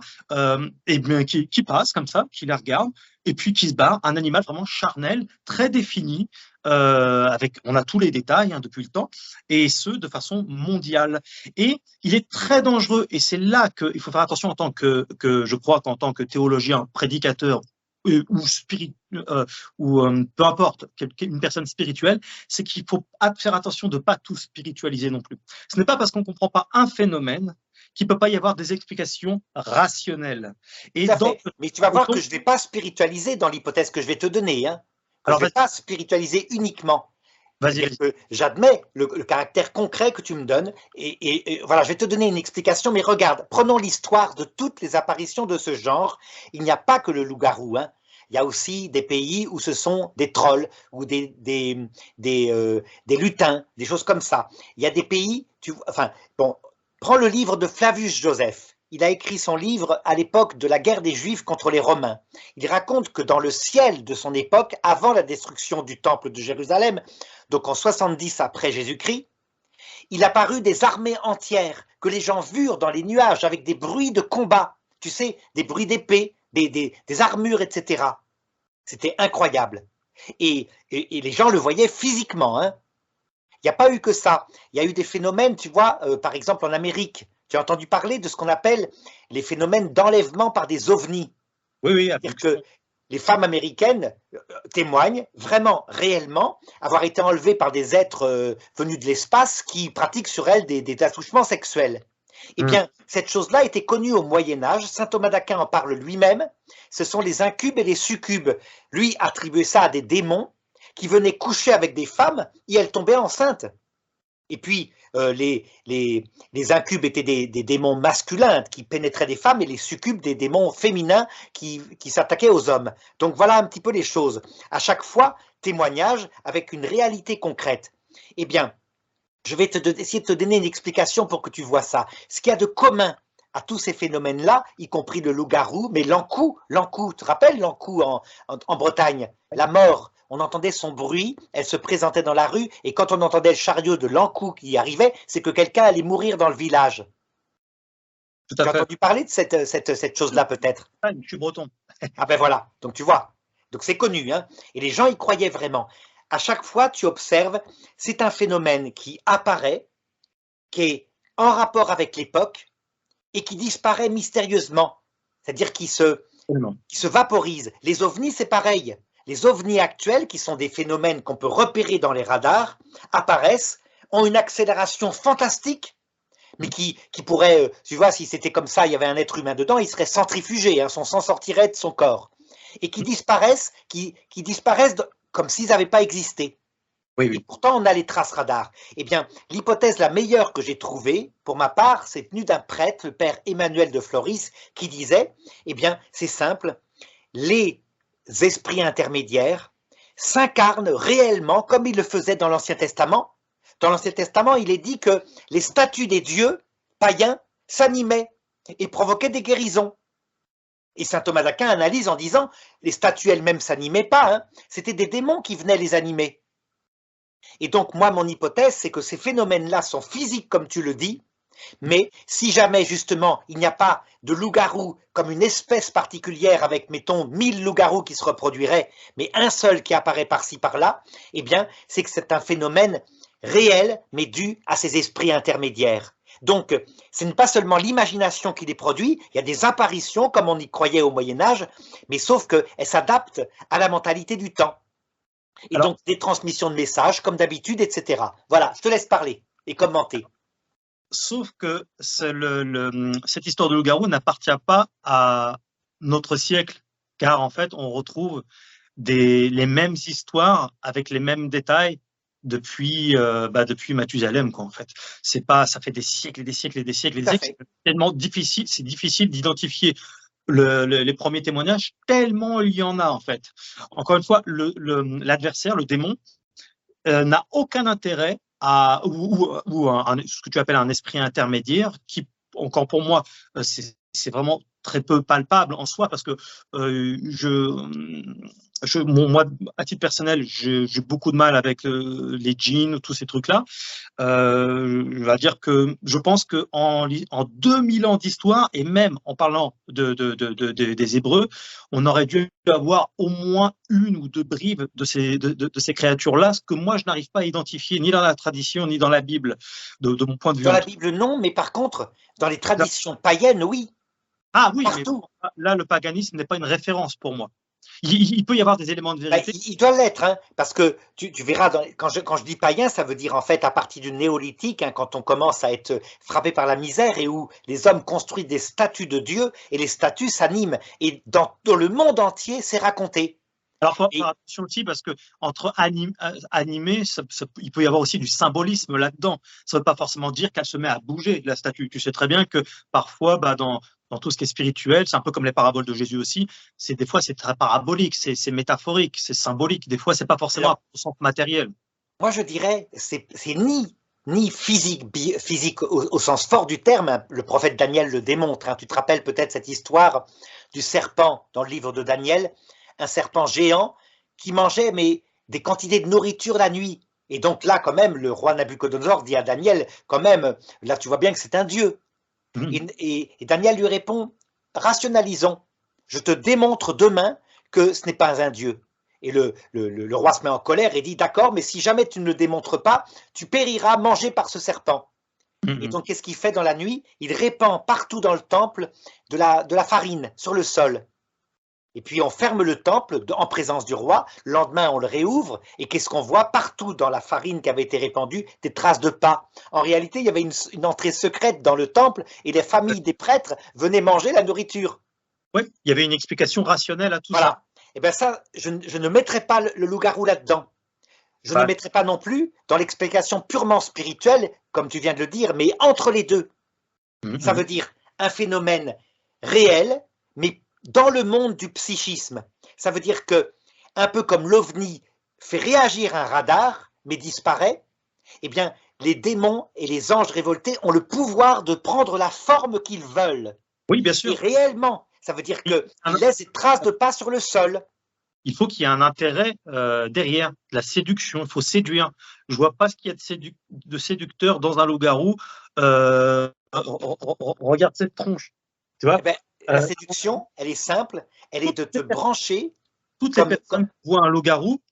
Et bien, qui passe comme ça, qui les regarde, et puis qui se bat, un animal vraiment charnel, très défini, on a tous les détails depuis le temps, et ce, de façon mondiale. Et il est très dangereux, et c'est là qu'il faut faire attention en tant je crois qu'en tant que théologien, prédicateur, ou peu importe, une personne spirituelle, c'est qu'il faut faire attention de ne pas tout spiritualiser non plus. Ce n'est pas parce qu'on ne comprend pas un phénomène qu'il ne peut pas y avoir des explications rationnelles. Mais tu vas voir que je ne vais pas spiritualiser dans l'hypothèse que je vais te donner. Hein. Alors, je ne vais pas spiritualiser uniquement. J'admets le caractère concret que tu me donnes et voilà, je vais te donner une explication, mais regarde, prenons l'histoire de toutes les apparitions de ce genre. Il n'y a pas que le loup-garou, hein. Il y a aussi des pays où ce sont des trolls ou des lutins, des choses comme ça. Il y a des pays, prends le livre de Flavius Joseph. Il a écrit son livre à l'époque de la guerre des Juifs contre les Romains. Il raconte que dans le ciel de son époque, avant la destruction du temple de Jérusalem, donc en 70 après Jésus-Christ, il apparut des armées entières que les gens virent dans les nuages avec des bruits de combat, tu sais, des bruits d'épée, des armures, etc. C'était incroyable. Et les gens le voyaient physiquement. Hein. Il n'y a pas eu que ça. Il y a eu des phénomènes, tu vois, par exemple en Amérique. Tu as entendu parler de ce qu'on appelle les phénomènes d'enlèvement par des ovnis. Oui. C'est-à-dire que les femmes américaines témoignent vraiment, réellement, avoir été enlevées par des êtres venus de l'espace qui pratiquent sur elles des attouchements sexuels. Eh bien, cette chose-là était connue au Moyen-Âge. Saint Thomas d'Aquin en parle lui-même. Ce sont les incubes et les succubes. Lui attribuait ça à des démons qui venaient coucher avec des femmes et elles tombaient enceintes. Et puis, les incubes étaient des démons masculins qui pénétraient des femmes et les succubes des démons féminins qui s'attaquaient aux hommes. Donc voilà un petit peu les choses. À chaque fois, témoignage avec une réalité concrète. Eh bien, je vais essayer de te donner une explication pour que tu vois ça. Ce qu'il y a de commun à tous ces phénomènes-là, y compris le loup-garou, mais l'encou, tu te rappelles l'encou en Bretagne, la mort, on entendait son bruit, elle se présentait dans la rue, et quand on entendait le chariot de l'encou qui arrivait, c'est que quelqu'un allait mourir dans le village. Tu as entendu parler de cette chose-là peut-être? Je suis breton. Ah ben voilà, donc tu vois, donc c'est connu, hein, et les gens y croyaient vraiment. À chaque fois, tu observes, c'est un phénomène qui apparaît, qui est en rapport avec l'époque, et qui disparaît mystérieusement, c'est-à-dire qui se vaporise. Les ovnis, c'est pareil. Les ovnis actuels, qui sont des phénomènes qu'on peut repérer dans les radars, apparaissent, ont une accélération fantastique, mais qui pourrait, tu vois, si c'était comme ça, il y avait un être humain dedans, il serait centrifugé, hein, son sang sortirait de son corps. Et qui disparaissent comme s'ils n'avaient pas existé. Oui. Et pourtant, on a les traces radars. Eh bien, l'hypothèse la meilleure que j'ai trouvée, pour ma part, c'est venue d'un prêtre, le père Emmanuel de Floris, qui disait, eh bien, c'est simple, les esprits intermédiaires s'incarnent réellement comme ils le faisaient dans l'Ancien Testament. Dans l'Ancien Testament, il est dit que les statues des dieux païens s'animaient et provoquaient des guérisons. Et saint Thomas d'Aquin analyse en disant, les statues elles-mêmes ne s'animaient pas, hein, c'était des démons qui venaient les animer. Et donc, moi, mon hypothèse, c'est que ces phénomènes-là sont physiques, comme tu le dis, mais si jamais, justement, il n'y a pas de loup-garou comme une espèce particulière avec, mettons, 1000 loups-garous qui se reproduiraient, mais un seul qui apparaît par-ci, par-là, eh bien, c'est que c'est un phénomène réel, mais dû à ces esprits intermédiaires. Donc, ce n'est pas seulement l'imagination qui les produit, il y a des apparitions, comme on y croyait au Moyen-Âge, mais sauf qu'elles s'adaptent à la mentalité du temps. Et donc, des transmissions de messages, comme d'habitude, etc. Voilà, je te laisse parler et commenter. Sauf que cette histoire de loup-garou n'appartient pas à notre siècle, car en fait, on retrouve les mêmes histoires avec les mêmes détails depuis Mathusalem, quoi, en fait. C'est pas, ça fait des siècles et des siècles et des siècles et des siècles. C'est tellement difficile, c'est difficile d'identifier les premiers témoignages, tellement il y en a, en fait. Encore une fois, l'adversaire, le démon, n'a aucun intérêt ou ce que tu appelles un esprit intermédiaire qui, encore pour moi, c'est vraiment très peu palpable en soi parce que moi, à titre personnel, j'ai beaucoup de mal avec les djinns, tous ces trucs-là. Je vais dire que je pense qu'en 2000 ans d'histoire, et même en parlant des Hébreux, on aurait dû avoir au moins une ou deux bribes de ces créatures-là, ce que moi, je n'arrive pas à identifier ni dans la tradition, ni dans la Bible, de mon point de vue. Dans la Bible, non, mais par contre, dans les traditions païennes, oui. Ah oui, partout. Mais là, le paganisme n'est pas une référence pour moi. Il peut y avoir des éléments de vérité. Il doit l'être, hein, parce que tu verras, quand je dis païen, ça veut dire en fait à partir du néolithique, hein, quand on commence à être frappé par la misère et où les hommes construisent des statues de Dieu et les statues s'animent. Et dans le monde entier, c'est raconté. Alors, il faut faire attention aussi parce que entre animer, il peut y avoir aussi du symbolisme là-dedans. Ça ne veut pas forcément dire qu'elle se met à bouger, la statue. Tu sais très bien que parfois, dans tout ce qui est spirituel, c'est un peu comme les paraboles de Jésus aussi, des fois c'est très parabolique, c'est métaphorique, c'est symbolique. Des fois, c'est pas forcément au sens matériel. Moi, je dirais, c'est ni physique au sens fort du terme, hein. Le prophète Daniel le démontre, hein. Tu te rappelles peut-être cette histoire du serpent dans le livre de Daniel, un serpent géant qui mangeait des quantités de nourriture la nuit. Et donc là, quand même, le roi Nabuchodonosor dit à Daniel, quand même, là tu vois bien que c'est un dieu. Et Daniel lui répond, rationalisons, je te démontre demain que ce n'est pas un dieu. Et le roi se met en colère et dit, d'accord, mais si jamais tu ne le démontres pas, tu périras mangé par ce serpent. Et donc, qu'est-ce qu'il fait dans la nuit? Il répand partout dans le temple de la farine sur le sol. Et puis on ferme le temple en présence du roi, le lendemain on le réouvre, et qu'est-ce qu'on voit? Partout dans la farine qui avait été répandue, des traces de pas. En réalité, il y avait une entrée secrète dans le temple, et les familles des prêtres venaient manger la nourriture. Oui, il y avait une explication rationnelle à tout ça. Et bien ça, je ne mettrai pas le loup-garou là-dedans. Je ne mettrai pas non plus dans l'explication purement spirituelle, comme tu viens de le dire, mais entre les deux. Ça veut dire un phénomène réel, mais dans le monde du psychisme. Ça veut dire que, un peu comme l'OVNI fait réagir un radar, mais disparaît, eh bien, les démons et les anges révoltés ont le pouvoir de prendre la forme qu'ils veulent. Oui, bien sûr. Et réellement, ça veut dire qu'ils laissent des traces de pas sur le sol. Il faut qu'il y ait un intérêt derrière, la séduction, il faut séduire. Je ne vois pas ce qu'il y a de séducteur dans un loup-garou. Regarde cette tronche. Tu vois, la séduction, elle est simple, elle est de te brancher. Toutes les personnes qui voient un loup-garou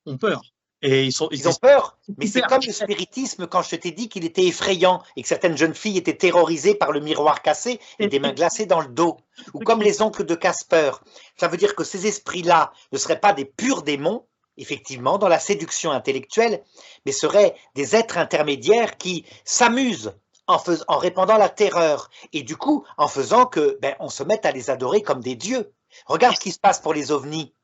ont peur. Et ils ont peur, mais c'est comme le spiritisme quand je t'ai dit qu'il était effrayant et que certaines jeunes filles étaient terrorisées par le miroir cassé et des mains glacées dans le dos. Ou comme les oncles de Casper. Ça veut dire que ces esprits-là ne seraient pas des purs démons, effectivement, dans la séduction intellectuelle, mais seraient des êtres intermédiaires qui s'amusent en répandant la terreur et du coup en faisant que on se mette à les adorer comme des dieux. Regarde ce qui se passe pour les ovnis.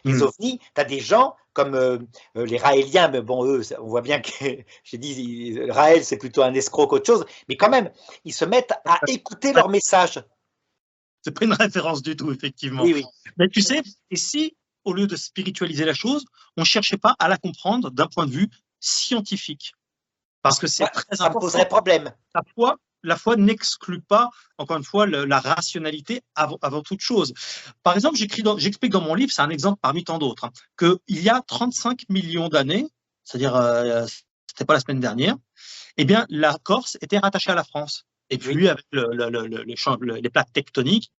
Les ovnis, tu as des gens comme les Raéliens, mais bon, eux, on voit bien que, j'ai dit, Raël, c'est plutôt un escroc qu'autre chose, mais quand même, ils se mettent à écouter leurs messages. C'est pas une référence du tout, effectivement. Oui, oui. Mais tu sais, et si, au lieu de spiritualiser la chose, on ne cherchait pas à la comprendre d'un point de vue scientifique? Parce que c'est très important. Ça me poserait problème. La foi n'exclut pas, encore une fois, la rationalité avant toute chose. Par exemple, j'explique dans mon livre, c'est un exemple parmi tant d'autres, hein, qu'il y a 35 millions d'années, c'est-à-dire, c'était pas la semaine dernière, eh bien, la Corse était rattachée à la France. Et puis, avec les plaques tectoniques,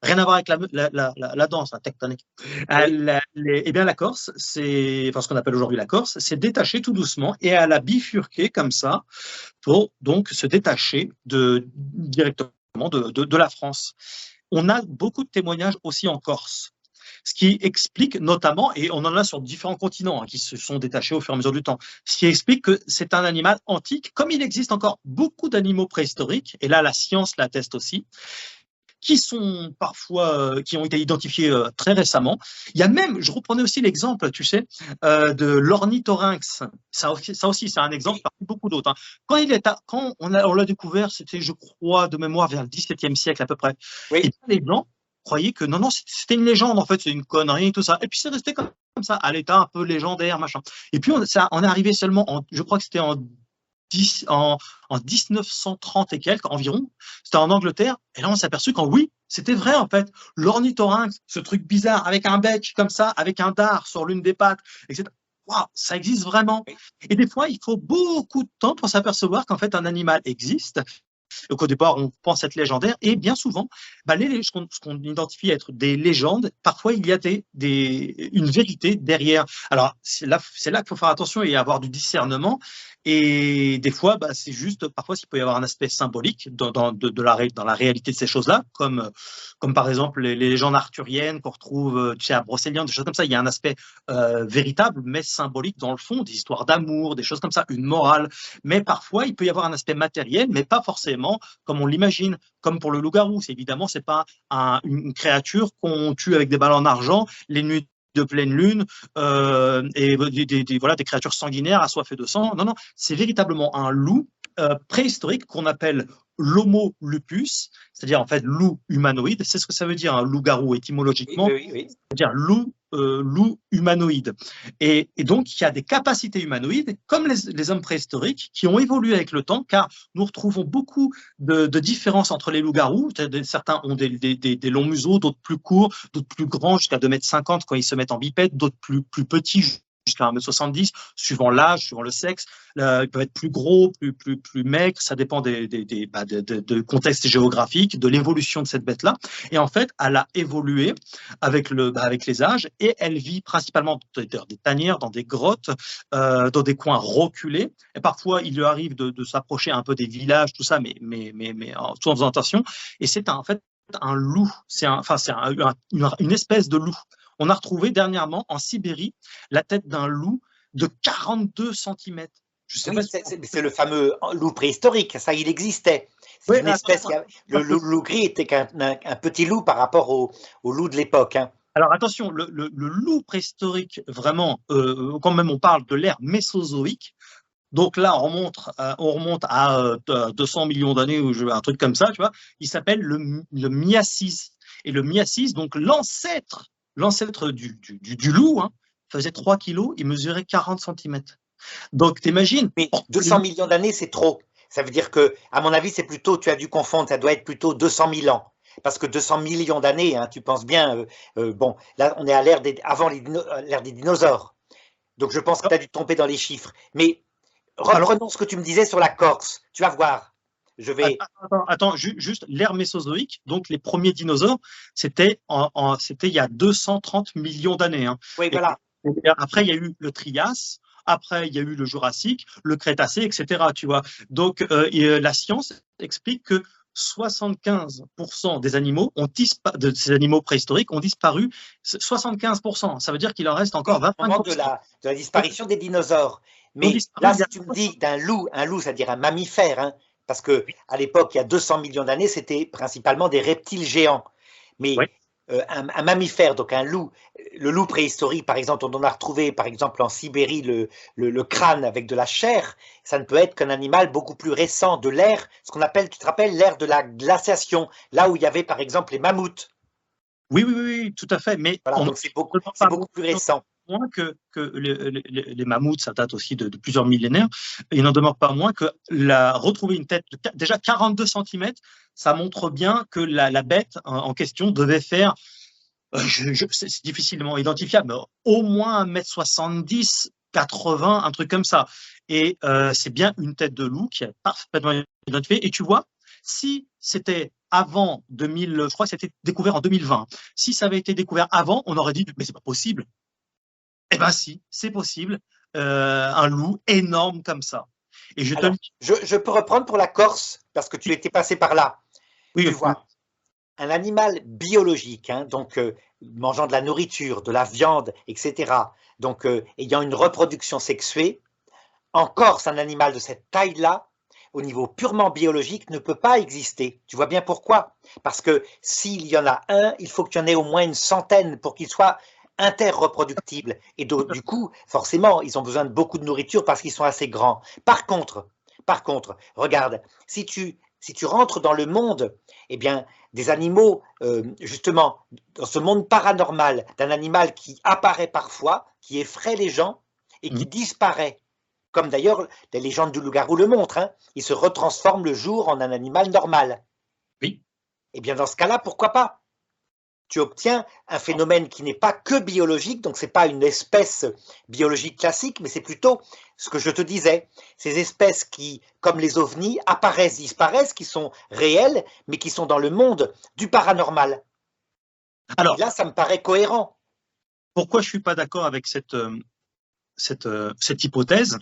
rien à voir avec la danse tectonique. Eh bien, la Corse, enfin, ce qu'on appelle aujourd'hui la Corse, s'est détachée tout doucement et elle a bifurqué comme ça pour donc se détacher directement de la France. On a beaucoup de témoignages aussi en Corse. Ce qui explique notamment, et on en a sur différents continents qui se sont détachés au fur et à mesure du temps, ce qui explique que c'est un animal antique, comme il existe encore beaucoup d'animaux préhistoriques, et là la science l'atteste aussi, qui sont parfois, qui ont été identifiés très récemment. Il y a même, je reprenais aussi l'exemple, tu sais, de l'ornithorynx. Ça aussi, c'est un exemple parmi beaucoup d'autres. Hein. Quand on l'a découvert, c'était, je crois, de mémoire vers le XVIIe siècle à peu près. Oui. Et les Blancs croyaient que non, c'était une légende, en fait, c'est une connerie, tout ça. Et puis c'est resté comme ça, à l'état un peu légendaire, machin. Et puis on est arrivé seulement, je crois que c'était en 1930 et quelques environ, c'était en Angleterre, et là on s'est aperçu qu'en oui, c'était vrai en fait, l'ornithorynx, ce truc bizarre avec un bec comme ça, avec un dard sur l'une des pattes, etc. Wow, ça existe vraiment. Et des fois, il faut beaucoup de temps pour s'apercevoir qu'en fait un animal existe. Donc au départ, on pense être légendaire, et bien souvent, ce qu'on identifie être des légendes, parfois il y a une vérité derrière. Alors c'est là qu'il faut faire attention et avoir du discernement. Et des fois, c'est juste, parfois, il peut y avoir un aspect symbolique dans la réalité de ces choses-là, comme par exemple les légendes arthuriennes qu'on retrouve à Brocéliande, des choses comme ça. Il y a un aspect véritable, mais symbolique dans le fond, des histoires d'amour, des choses comme ça, une morale. Mais parfois, il peut y avoir un aspect matériel, mais pas forcément comme on l'imagine, comme pour le loup-garou. Évidemment, c'est pas une créature qu'on tue avec des balles en argent les nuits de pleine lune et des créatures sanguinaires assoiffées de sang. Non, non, c'est véritablement un loup préhistorique qu'on appelle l'Homo lupus, c'est-à-dire en fait loup humanoïde. C'est ce que ça veut dire un loup-garou étymologiquement. Oui. C'est-à-dire loup humanoïde. Et donc, il y a des capacités humanoïdes, comme les hommes préhistoriques, qui ont évolué avec le temps, car nous retrouvons beaucoup de différences entre les loups-garous. Certains ont des longs museaux, d'autres plus courts, d'autres plus grands, jusqu'à 2,50 m quand ils se mettent en bipède, d'autres plus petits, jusqu'à 1,70 m, suivant l'âge, suivant le sexe. Ils peuvent être plus gros, plus maigres, ça dépend de contexte géographique, de l'évolution de cette bête-là. Et en fait, elle a évolué avec les âges, et elle vit principalement dans des tanières, dans des grottes, dans des coins reculés. Et parfois, il lui arrive de s'approcher un peu des villages, tout ça, mais tout en faisant attention. Et c'est en fait un loup, une espèce de loup. On a retrouvé dernièrement en Sibérie la tête d'un loup de 42 cm. C'est le fameux loup préhistorique, ça il existait. C'est une espèce. Le loup gris était un petit loup par rapport au loup de l'époque. Hein. Alors attention, le loup préhistorique, vraiment, quand même on parle de l'ère mésozoïque. Donc là, on remonte à 200 millions d'années, ou un truc comme ça, tu vois. Il s'appelle le Miacis. Et le Miacis, donc l'ancêtre du loup, hein, faisait 3 kilos, il mesurait 40 cm. Donc, t'imagines. Mais 200 millions d'années, c'est trop. Ça veut dire que, à mon avis, c'est plutôt, tu as dû confondre, ça doit être plutôt 200 000 ans. Parce que 200 millions d'années, hein, tu penses bien, bon, là, on est à avant l'ère des dinosaures. Donc, je pense que tu as dû te tromper dans les chiffres. Mais reprenons ce que tu me disais sur la Corse. Tu vas voir. Attends, juste l'ère mésozoïque, donc les premiers dinosaures, c'était il y a 230 millions d'années. Hein. Oui, voilà. Et après, il y a eu le Trias, après, il y a eu le Jurassique, le Crétacé, etc. Tu vois. Donc, la science explique que 75% des animaux de ces animaux préhistoriques ont disparu. 75%, ça veut dire qu'il en reste encore 25%. Au moment de la disparition des dinosaures. Mais là, si tu me dis un loup, c'est-à-dire un mammifère, hein, parce qu'à l'époque, il y a 200 millions d'années, c'était principalement des reptiles géants. Mais un mammifère, donc le loup préhistorique, par exemple, on en a retrouvé, par exemple, en Sibérie, le crâne avec de la chair, ça ne peut être qu'un animal beaucoup plus récent de l'ère, ce qu'on appelle, tu te rappelles, l'ère de la glaciation, là où il y avait, par exemple, les mammouths. Oui, tout à fait. Mais voilà, donc c'est beaucoup plus récent. Moins que les mammouths, ça date aussi de plusieurs millénaires. Il n'en demeure pas moins que retrouver une tête de déjà 42 cm, ça montre bien que la bête en question devait faire, c'est difficilement identifiable, mais au moins 1,70 m, 80, un truc comme ça. Et c'est bien une tête de loup qui est parfaitement identifiée. Et tu vois, si c'était avant 2000, je crois que c'était découvert en 2020. Si ça avait été découvert avant, on aurait dit, mais c'est pas possible. Eh bien si, c'est possible, un loup énorme comme ça. Et je peux reprendre pour la Corse, parce que tu étais passé par là. Oui, tu vois, un animal biologique, hein, donc mangeant de la nourriture, de la viande, etc., donc ayant une reproduction sexuée, en Corse, un animal de cette taille-là au niveau purement biologique, ne peut pas exister. Tu vois bien pourquoi? Parce que s'il y en a un, il faut qu'il y en ait au moins une centaine pour qu'il soit interreproductibles. Et du coup, forcément, ils ont besoin de beaucoup de nourriture parce qu'ils sont assez grands. Par contre, regarde, si tu rentres dans le monde, eh bien, des animaux, justement, dans ce monde paranormal, d'un animal qui apparaît parfois, qui effraie les gens et qui disparaît, comme d'ailleurs les légendes du loup-garou le montrent, hein, il se retransforme le jour en un animal normal. Oui. Eh bien, dans ce cas-là, pourquoi pas? Tu obtiens un phénomène qui n'est pas que biologique, donc ce n'est pas une espèce biologique classique, mais c'est plutôt ce que je te disais, ces espèces qui, comme les ovnis, apparaissent, disparaissent, qui sont réelles, mais qui sont dans le monde du paranormal. Alors, et là, ça me paraît cohérent. Pourquoi je ne suis pas d'accord avec cette hypothèse?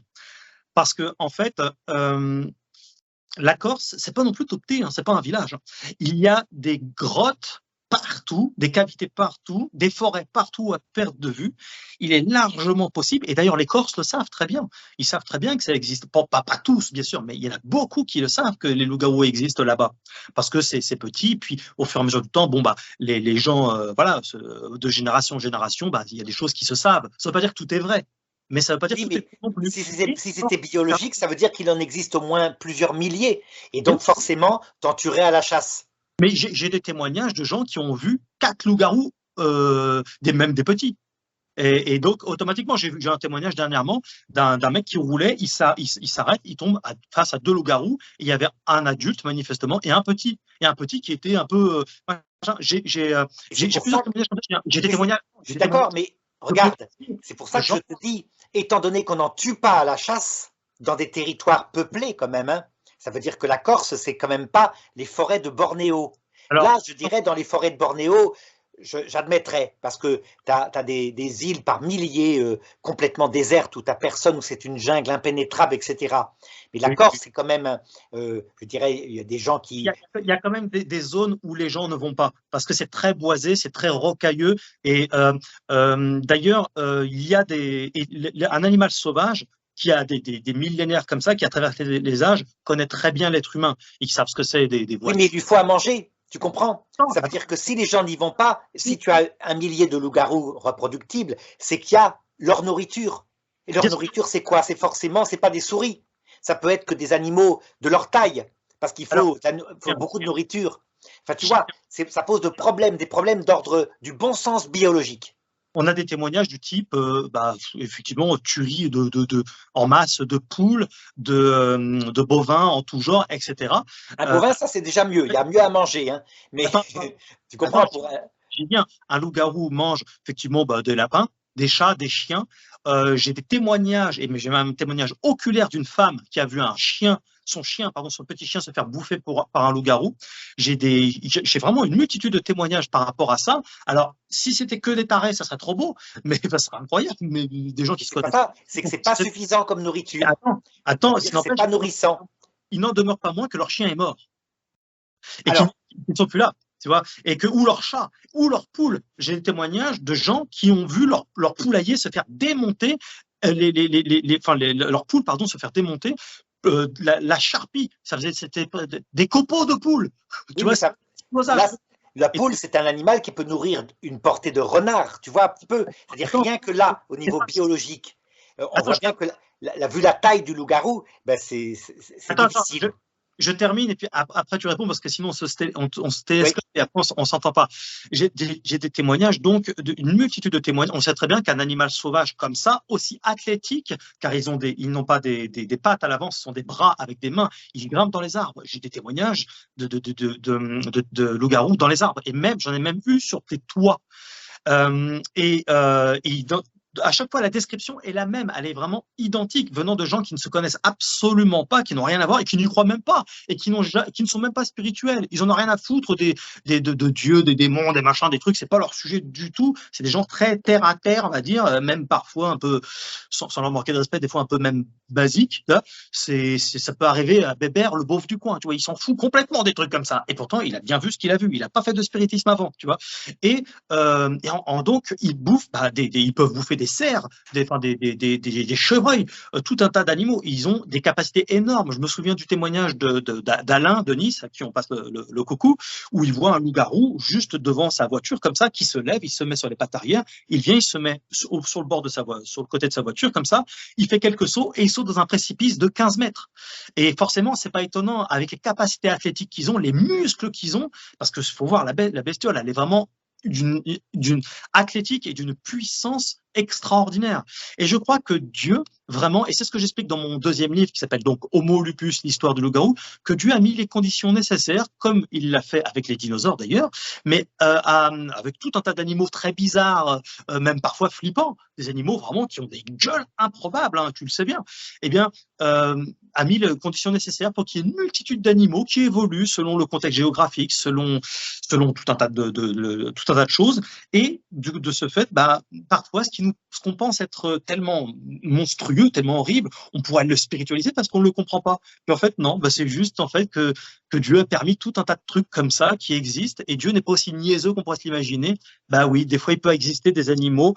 Parce que, en fait, la Corse, c'est pas non plus Topté, hein, c'est pas un village. Il y a des grottes partout, des cavités partout, des forêts partout à perte de vue. Il est largement possible, et d'ailleurs les Corses le savent très bien. Ils savent très bien que ça existe. Pas tous, bien sûr, mais il y en a beaucoup qui le savent que les loups-garous existent là-bas, parce que c'est petit. Puis au fur et à mesure du temps, bon bah les gens, voilà, de génération en génération, bah il y a des choses qui se savent. Ça ne veut pas dire que tout est vrai. Mais ça ne veut pas dire oui, que tout est non plus. Si c'était biologique, ça veut dire qu'il en existe au moins plusieurs milliers. Et donc, forcément, t'en tuerais à la chasse. Mais j'ai des témoignages de gens qui ont vu 4 loups-garous, même des petits. Et donc, automatiquement, j'ai un témoignage dernièrement d'un mec qui roulait, il s'arrête, il tombe face à 2 loups-garous. Il y avait un adulte, manifestement, et un petit. Et un petit qui était un peu. J'ai plusieurs témoignages. J'ai des témoignages. D'accord, mais regarde, c'est pour ça que je te dis, étant donné qu'on n'en tue pas à la chasse dans des territoires peuplés quand même, hein, ça veut dire que la Corse, c'est quand même pas les forêts de Bornéo. Alors, là, je dirais, dans les forêts de Bornéo, j'admettrais, parce que tu as des îles par milliers complètement désertes où tu n'as personne, où c'est une jungle impénétrable, etc. Mais la Corse, c'est quand même, je dirais, il y a des gens qui… Il y a quand même des zones où les gens ne vont pas, parce que c'est très boisé, c'est très rocailleux. Et d'ailleurs, il y a un animal sauvage qui a des millénaires comme ça, qui a traversé les âges, connaît très bien l'être humain. Ils savent ce que c'est des Oui, mais il lui faut à manger. Tu comprends? Ça veut dire que si les gens n'y vont pas, si tu as un millier de loups-garous reproductibles, c'est qu'il y a leur nourriture. Et leur nourriture, c'est quoi? C'est forcément, c'est pas des souris. Ça peut être que des animaux de leur taille, parce qu'il faut beaucoup de nourriture. Enfin, tu vois, ça pose des problèmes d'ordre du bon sens biologique. On a des témoignages du type, effectivement, tuerie en masse de poules, de bovins en tout genre, etc. Un bovin, ça c'est déjà mieux. Il y a mieux à manger, hein. Mais tu comprends? J'ai bien, un loup-garou mange effectivement des lapins, des chats, des chiens. J'ai des témoignages, et j'ai même un témoignage oculaire d'une femme qui a vu son petit chien se faire bouffer par un loup-garou. J'ai vraiment une multitude de témoignages par rapport à ça. Alors, si c'était que des tarés, ça serait trop beau, mais ça serait incroyable. Mais des gens qui se connaissent. C'est que c'est pas suffisant comme nourriture. Attends, c'est pas nourrissant. Il n'en demeure pas moins que leur chien est mort. Et qu'ils ne sont plus là. Tu vois, et que ou leur chat ou leur poule, j'ai des témoignages de gens qui ont vu leur poulailler se faire démonter, leur poule, pardon, se faire démonter. La charpie, c'était des copeaux de poules. Oui, tu vois, la poule, c'est un animal qui peut nourrir une portée de renard, tu vois, un petit peu. C'est-à-dire rien que là, au niveau biologique, on voit bien que vu la taille du loup-garou, ben c'est difficile. Je termine et puis après tu réponds parce que sinon on se télescope et après on s'entend pas. J'ai des témoignages, donc une multitude de témoignages. On sait très bien qu'un animal sauvage comme ça, aussi athlétique, car ils n'ont pas des pattes à l'avant, ce sont des bras avec des mains, ils grimpent dans les arbres. J'ai des témoignages de loups-garous dans les arbres et même j'en ai même vu sur des toits. À chaque fois, la description est la même, elle est vraiment identique, venant de gens qui ne se connaissent absolument pas, qui n'ont rien à voir et qui n'y croient même pas, et qui ne sont même pas spirituels. Ils n'en ont rien à foutre de Dieu, des démons, des machins, des trucs, c'est pas leur sujet du tout. C'est des gens très terre à terre, on va dire, même parfois un peu, sans leur manquer de respect, des fois un peu même basique. Ça peut arriver à Bébert, le beauf du coin, tu vois, il s'en fout complètement des trucs comme ça. Et pourtant, il a bien vu ce qu'il a vu, il n'a pas fait de spiritisme avant, tu vois. Donc, ils bouffent, ils peuvent bouffer des des cerfs, des chevreuils, tout un tas d'animaux. Ils ont des capacités énormes. Je me souviens du témoignage d'Alain de Nice, à qui on passe le coucou, où il voit un loup-garou juste devant sa voiture, comme ça, qui se lève, il se met sur les pattes arrière, il vient, il se met sur le bord de sur le côté de sa voiture, comme ça, il fait quelques sauts et il saute dans un précipice de 15 mètres. Et forcément, c'est pas étonnant, avec les capacités athlétiques qu'ils ont, les muscles qu'ils ont, parce que faut voir, la bestiole, elle est vraiment d'une athlétique et d'une puissance extraordinaire. Et je crois que Dieu, vraiment, et c'est ce que j'explique dans mon deuxième livre qui s'appelle donc Homo lupus, l'histoire du loup-garou, que Dieu a mis les conditions nécessaires, comme il l'a fait avec les dinosaures d'ailleurs, mais avec tout un tas d'animaux très bizarres, même parfois flippants, des animaux vraiment qui ont des gueules improbables, hein, tu le sais bien, eh bien, a mis les conditions nécessaires pour qu'il y ait une multitude d'animaux qui évoluent selon le contexte géographique, selon tout un tas de choses, et de ce fait, bah, parfois, ce qu'on pense être tellement monstrueux, tellement horrible, on pourrait le spiritualiser parce qu'on ne le comprend pas. Mais en fait, non, bah, c'est juste en fait que Dieu a permis tout un tas de trucs comme ça qui existent, et Dieu n'est pas aussi niaiseux qu'on pourrait se l'imaginer. Bah oui, des fois, il peut exister des animaux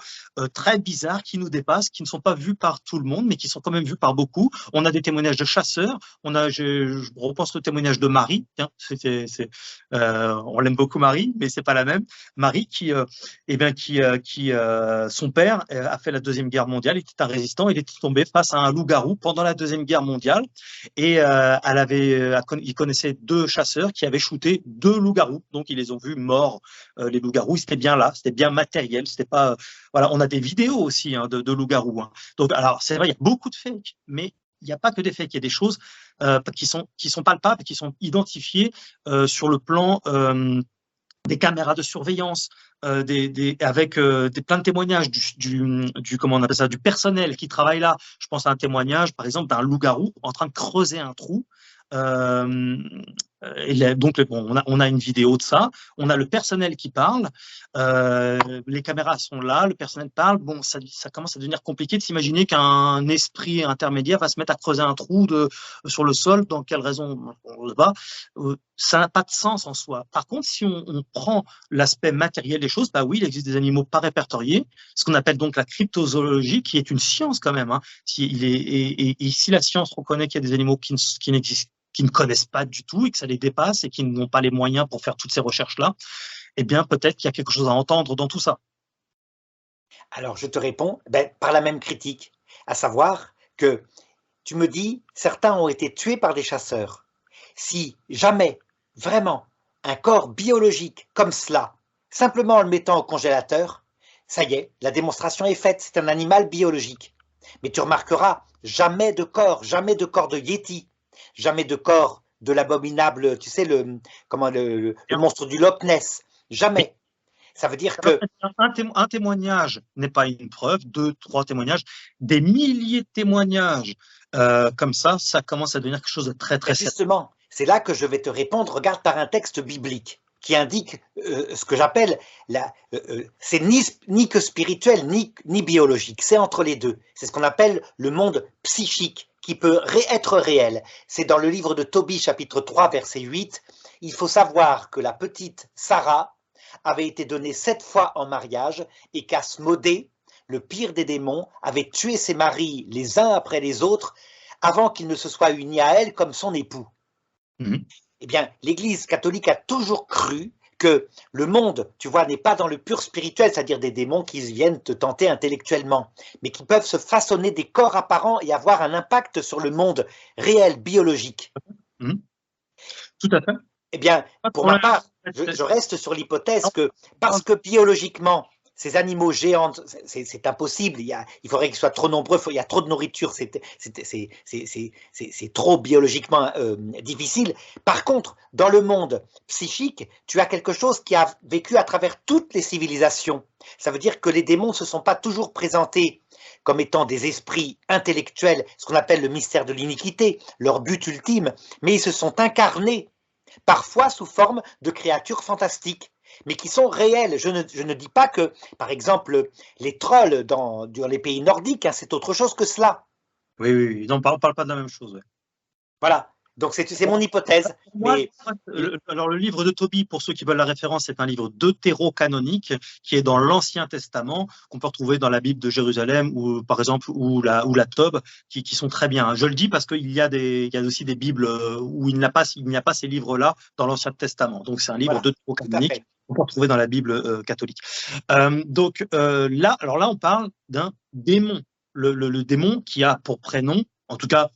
très bizarres qui nous dépassent, qui ne sont pas vus par tout le monde, mais qui sont quand même vus par beaucoup. On a des témoignages de chasseurs, je repense au témoignage de Marie, tiens, on l'aime beaucoup Marie, mais c'est pas la même. Marie son père a fait la Deuxième Guerre mondiale, il était un résistant, il était tombé face à un loup-garou pendant la Deuxième Guerre mondiale, et il connaissait 2 chasseurs qui avaient shooté 2 loups-garous, donc ils les ont vus morts, les loups-garous, c'était bien là, c'était bien matériel, c'était pas, voilà, on a des vidéos aussi, hein, de loups-garous, hein. Donc, alors, c'est vrai, il y a beaucoup de fakes, mais il n'y a pas que des fakes, il y a des choses qui sont palpables, qui sont identifiées sur le plan des caméras de surveillance, avec plein de témoignages comment on appelle ça, du personnel qui travaille là. Je pense à un témoignage, par exemple, d'un loup-garou en train de creuser un trou. Donc, bon, on a une vidéo de ça. On a le personnel qui parle. Les caméras sont là. Le personnel parle. Bon, ça commence à devenir compliqué de s'imaginer qu'un esprit intermédiaire va se mettre à creuser un trou sur le sol. Dans quelle raison on le va. Ça n'a pas de sens en soi. Par contre, si on prend l'aspect matériel des choses, bah oui, il existe des animaux pas répertoriés, ce qu'on appelle donc la cryptozoologie, qui est une science quand même, hein. Et si la science reconnaît qu'il y a des animaux qui ne connaissent pas du tout et que ça les dépasse et qui n'ont pas les moyens pour faire toutes ces recherches-là, eh bien, peut-être qu'il y a quelque chose à entendre dans tout ça. Alors, je te réponds par la même critique, à savoir que tu me dis, certains ont été tués par des chasseurs. Si jamais, vraiment, un corps biologique comme cela, simplement en le mettant au congélateur, ça y est, la démonstration est faite, c'est un animal biologique. Mais tu remarqueras, jamais de corps de Yéti, jamais de corps de l'abominable, tu sais, le monstre du Loch Ness, jamais. Ça veut dire que… Un témoignage n'est pas une preuve, 2, 3 témoignages, des milliers de témoignages comme ça commence à devenir quelque chose de très, très sérieux. Justement, c'est là que je vais te répondre, regarde par un texte biblique qui indique ce que j'appelle, c'est ni que spirituel, ni biologique, c'est entre les deux. C'est ce qu'on appelle le monde psychique, qui peut être réel. C'est dans le livre de Tobie, chapitre 3, verset 8. Il faut savoir que la petite Sarah avait été donnée 7 fois en mariage et qu'Asmodée, le pire des démons, avait tué ses maris les uns après les autres avant qu'il ne se soit uni à elle comme son époux. Eh bien, l'Église catholique a toujours cru que le monde, tu vois, n'est pas dans le pur spirituel, c'est-à-dire des démons qui viennent te tenter intellectuellement, mais qui peuvent se façonner des corps apparents et avoir un impact sur le monde réel, biologique. Tout à fait. Eh bien, pour ma part, je reste sur l'hypothèse que, parce que biologiquement, ces animaux géants, c'est impossible, il faudrait qu'ils soient trop nombreux, il y a trop de nourriture, c'est trop biologiquement difficile. Par contre, dans le monde psychique, tu as quelque chose qui a vécu à travers toutes les civilisations. Ça veut dire que les démons ne se sont pas toujours présentés comme étant des esprits intellectuels, ce qu'on appelle le mystère de l'iniquité, leur but ultime, mais ils se sont incarnés, parfois sous forme de créatures fantastiques, mais qui sont réels. Je ne dis pas que, par exemple, les trolls dans les pays nordiques, hein, c'est autre chose que cela. Oui, on ne parle pas de la même chose. Ouais. Voilà. Donc c'est mon hypothèse. Mais... Alors le livre de Tobit, pour ceux qui veulent la référence, c'est un livre deutérocanonique qui est dans l'Ancien Testament, qu'on peut retrouver dans la Bible de Jérusalem ou par exemple ou la Tob, qui sont très bien. Je le dis parce qu'il y a aussi des Bibles où il n'y a pas ces livres-là dans l'Ancien Testament. Donc c'est un livre deutérocanonique qu'on peut retrouver dans la Bible catholique. Là on parle d'un démon. Le démon qui a pour prénom, en tout cas,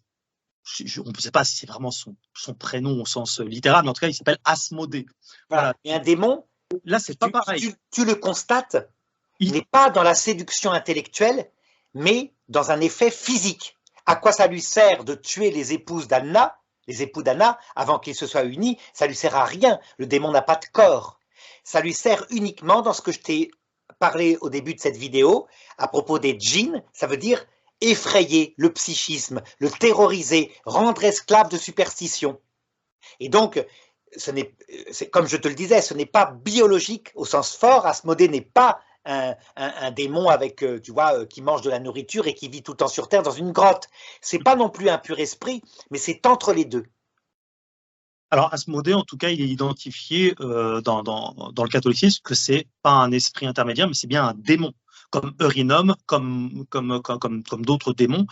on ne sait pas si c'est vraiment son prénom au sens littéral, mais en tout cas, il s'appelle Asmodée. Voilà. Et un démon, là, c'est pas pareil. Tu le constates, il n'est pas dans la séduction intellectuelle, mais dans un effet physique. À quoi ça lui sert de tuer les épouses d'Anna, les époux d'Anna, avant qu'ils se soient unis? Ça lui sert à rien. Le démon n'a pas de corps. Ça lui sert uniquement dans ce que je t'ai parlé au début de cette vidéo, à propos des djinns, ça veut dire effrayer le psychisme, le terroriser, rendre esclave de superstition. Et donc, comme je te le disais, ce n'est pas biologique au sens fort. Asmodée n'est pas un démon avec, qui mange de la nourriture et qui vit tout le temps sur Terre dans une grotte. C'est pas non plus un pur esprit, mais c'est entre les deux. Alors, Asmodée, en tout cas, il est identifié dans le catholicisme que c'est pas un esprit intermédiaire, mais c'est bien un démon, comme Eurinum, comme d'autres démons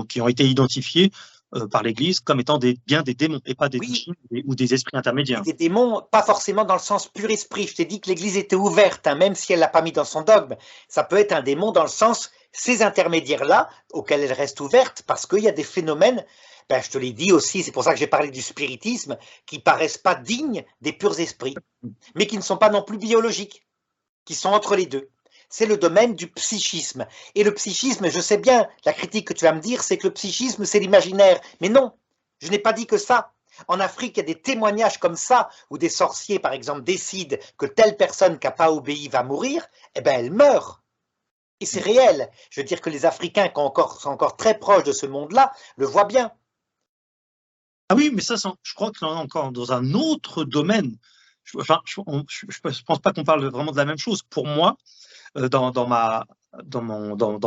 qui ont été identifiés par l'Église comme étant bien des démons et pas des djinns ou des esprits intermédiaires. Des démons, pas forcément dans le sens pur esprit. Je t'ai dit que l'Église était ouverte, même si elle l'a pas mis dans son dogme. Ça peut être un démon dans le sens, ces intermédiaires-là, auxquels elle reste ouverte, parce qu'il y a des phénomènes, je te l'ai dit aussi, c'est pour ça que j'ai parlé du spiritisme, qui paraissent pas dignes des purs esprits, mais qui ne sont pas non plus biologiques, qui sont entre les deux. C'est le domaine du psychisme. Et le psychisme, je sais bien, la critique que tu vas me dire, c'est que le psychisme, c'est l'imaginaire. Mais non, je n'ai pas dit que ça. En Afrique, il y a des témoignages comme ça, où des sorciers, par exemple, décident que telle personne qui n'a pas obéi va mourir, elle meurt. Et c'est réel. Je veux dire que les Africains qui sont encore très proches de ce monde-là le voient bien. Ah oui, mais ça, je crois que là encore dans un autre domaine. Je pense pas qu'on parle vraiment de la même chose. Pour moi, dans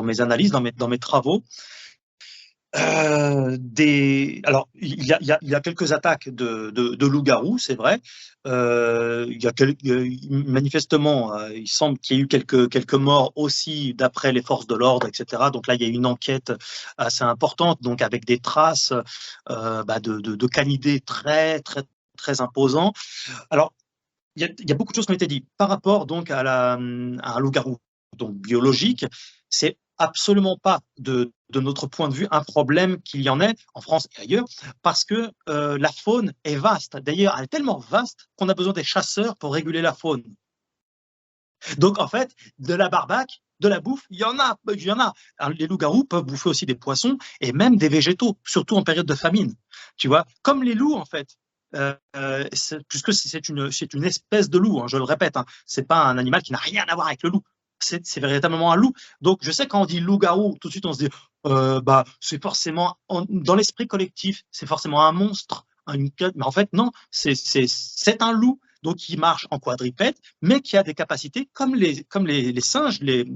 mes analyses, dans mes travaux, alors il y a quelques attaques de loups-garous, c'est vrai. Manifestement, il semble qu'il y ait eu quelques morts aussi d'après les forces de l'ordre, etc. Donc là, il y a une enquête assez importante, donc avec des traces de canidés très très très imposants. Alors il y a beaucoup de choses qui ont été dites par rapport donc à un loup-garou donc biologique. C'est absolument pas de notre point de vue un problème qu'il y en ait en France et ailleurs, parce que la faune est vaste. D'ailleurs, elle est tellement vaste qu'on a besoin des chasseurs pour réguler la faune. Donc en fait, de la barbaque, de la bouffe, il y en a. Alors, les loups-garous peuvent bouffer aussi des poissons et même des végétaux, surtout en période de famine. Tu vois, comme les loups en fait. Puisque c'est une espèce de loup, hein, je le répète, hein, c'est pas un animal qui n'a rien à voir avec le loup. C'est véritablement un loup. Donc, je sais quand on dit loup-garou, tout de suite on se dit, c'est forcément, dans l'esprit collectif, c'est forcément un monstre, mais en fait, non, c'est un loup, donc qui marche en quadripède, mais qui a des capacités comme les singes, les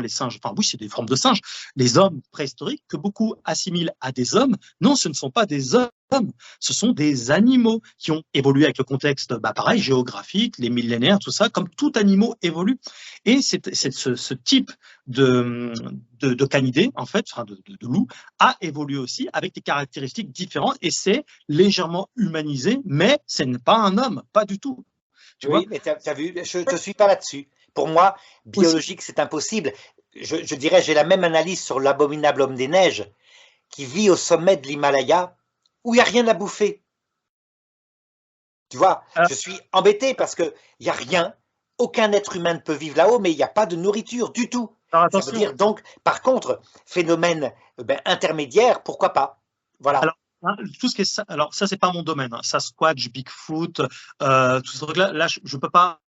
singes, enfin oui, c'est des formes de singes, les hommes préhistoriques que beaucoup assimilent à des hommes. Non, ce ne sont pas des hommes. Ce sont des animaux qui ont évolué avec le contexte, pareil, géographique, les millénaires, tout ça, comme tout animal évolue. Et c'est ce type de canidé, en fait, enfin de loup, a évolué aussi avec des caractéristiques différentes et c'est légèrement humanisé, mais ce n'est pas un homme, pas du tout. Tu vois, mais tu as vu, je ne te suis pas là-dessus. Pour moi, biologique, c'est impossible. Je dirais, j'ai la même analyse sur l'abominable homme des neiges qui vit au sommet de l'Himalaya où il n'y a rien à bouffer. Tu vois, je suis embêté parce qu'il n'y a rien, aucun être humain ne peut vivre là-haut, mais il n'y a pas de nourriture du tout. Ça veut dire donc, par contre, phénomène intermédiaire, pourquoi pas? Voilà. Tout ce qui est alors ça c'est pas mon domaine, hein. Sasquatch, Bigfoot, tout ce truc-là, je peux pas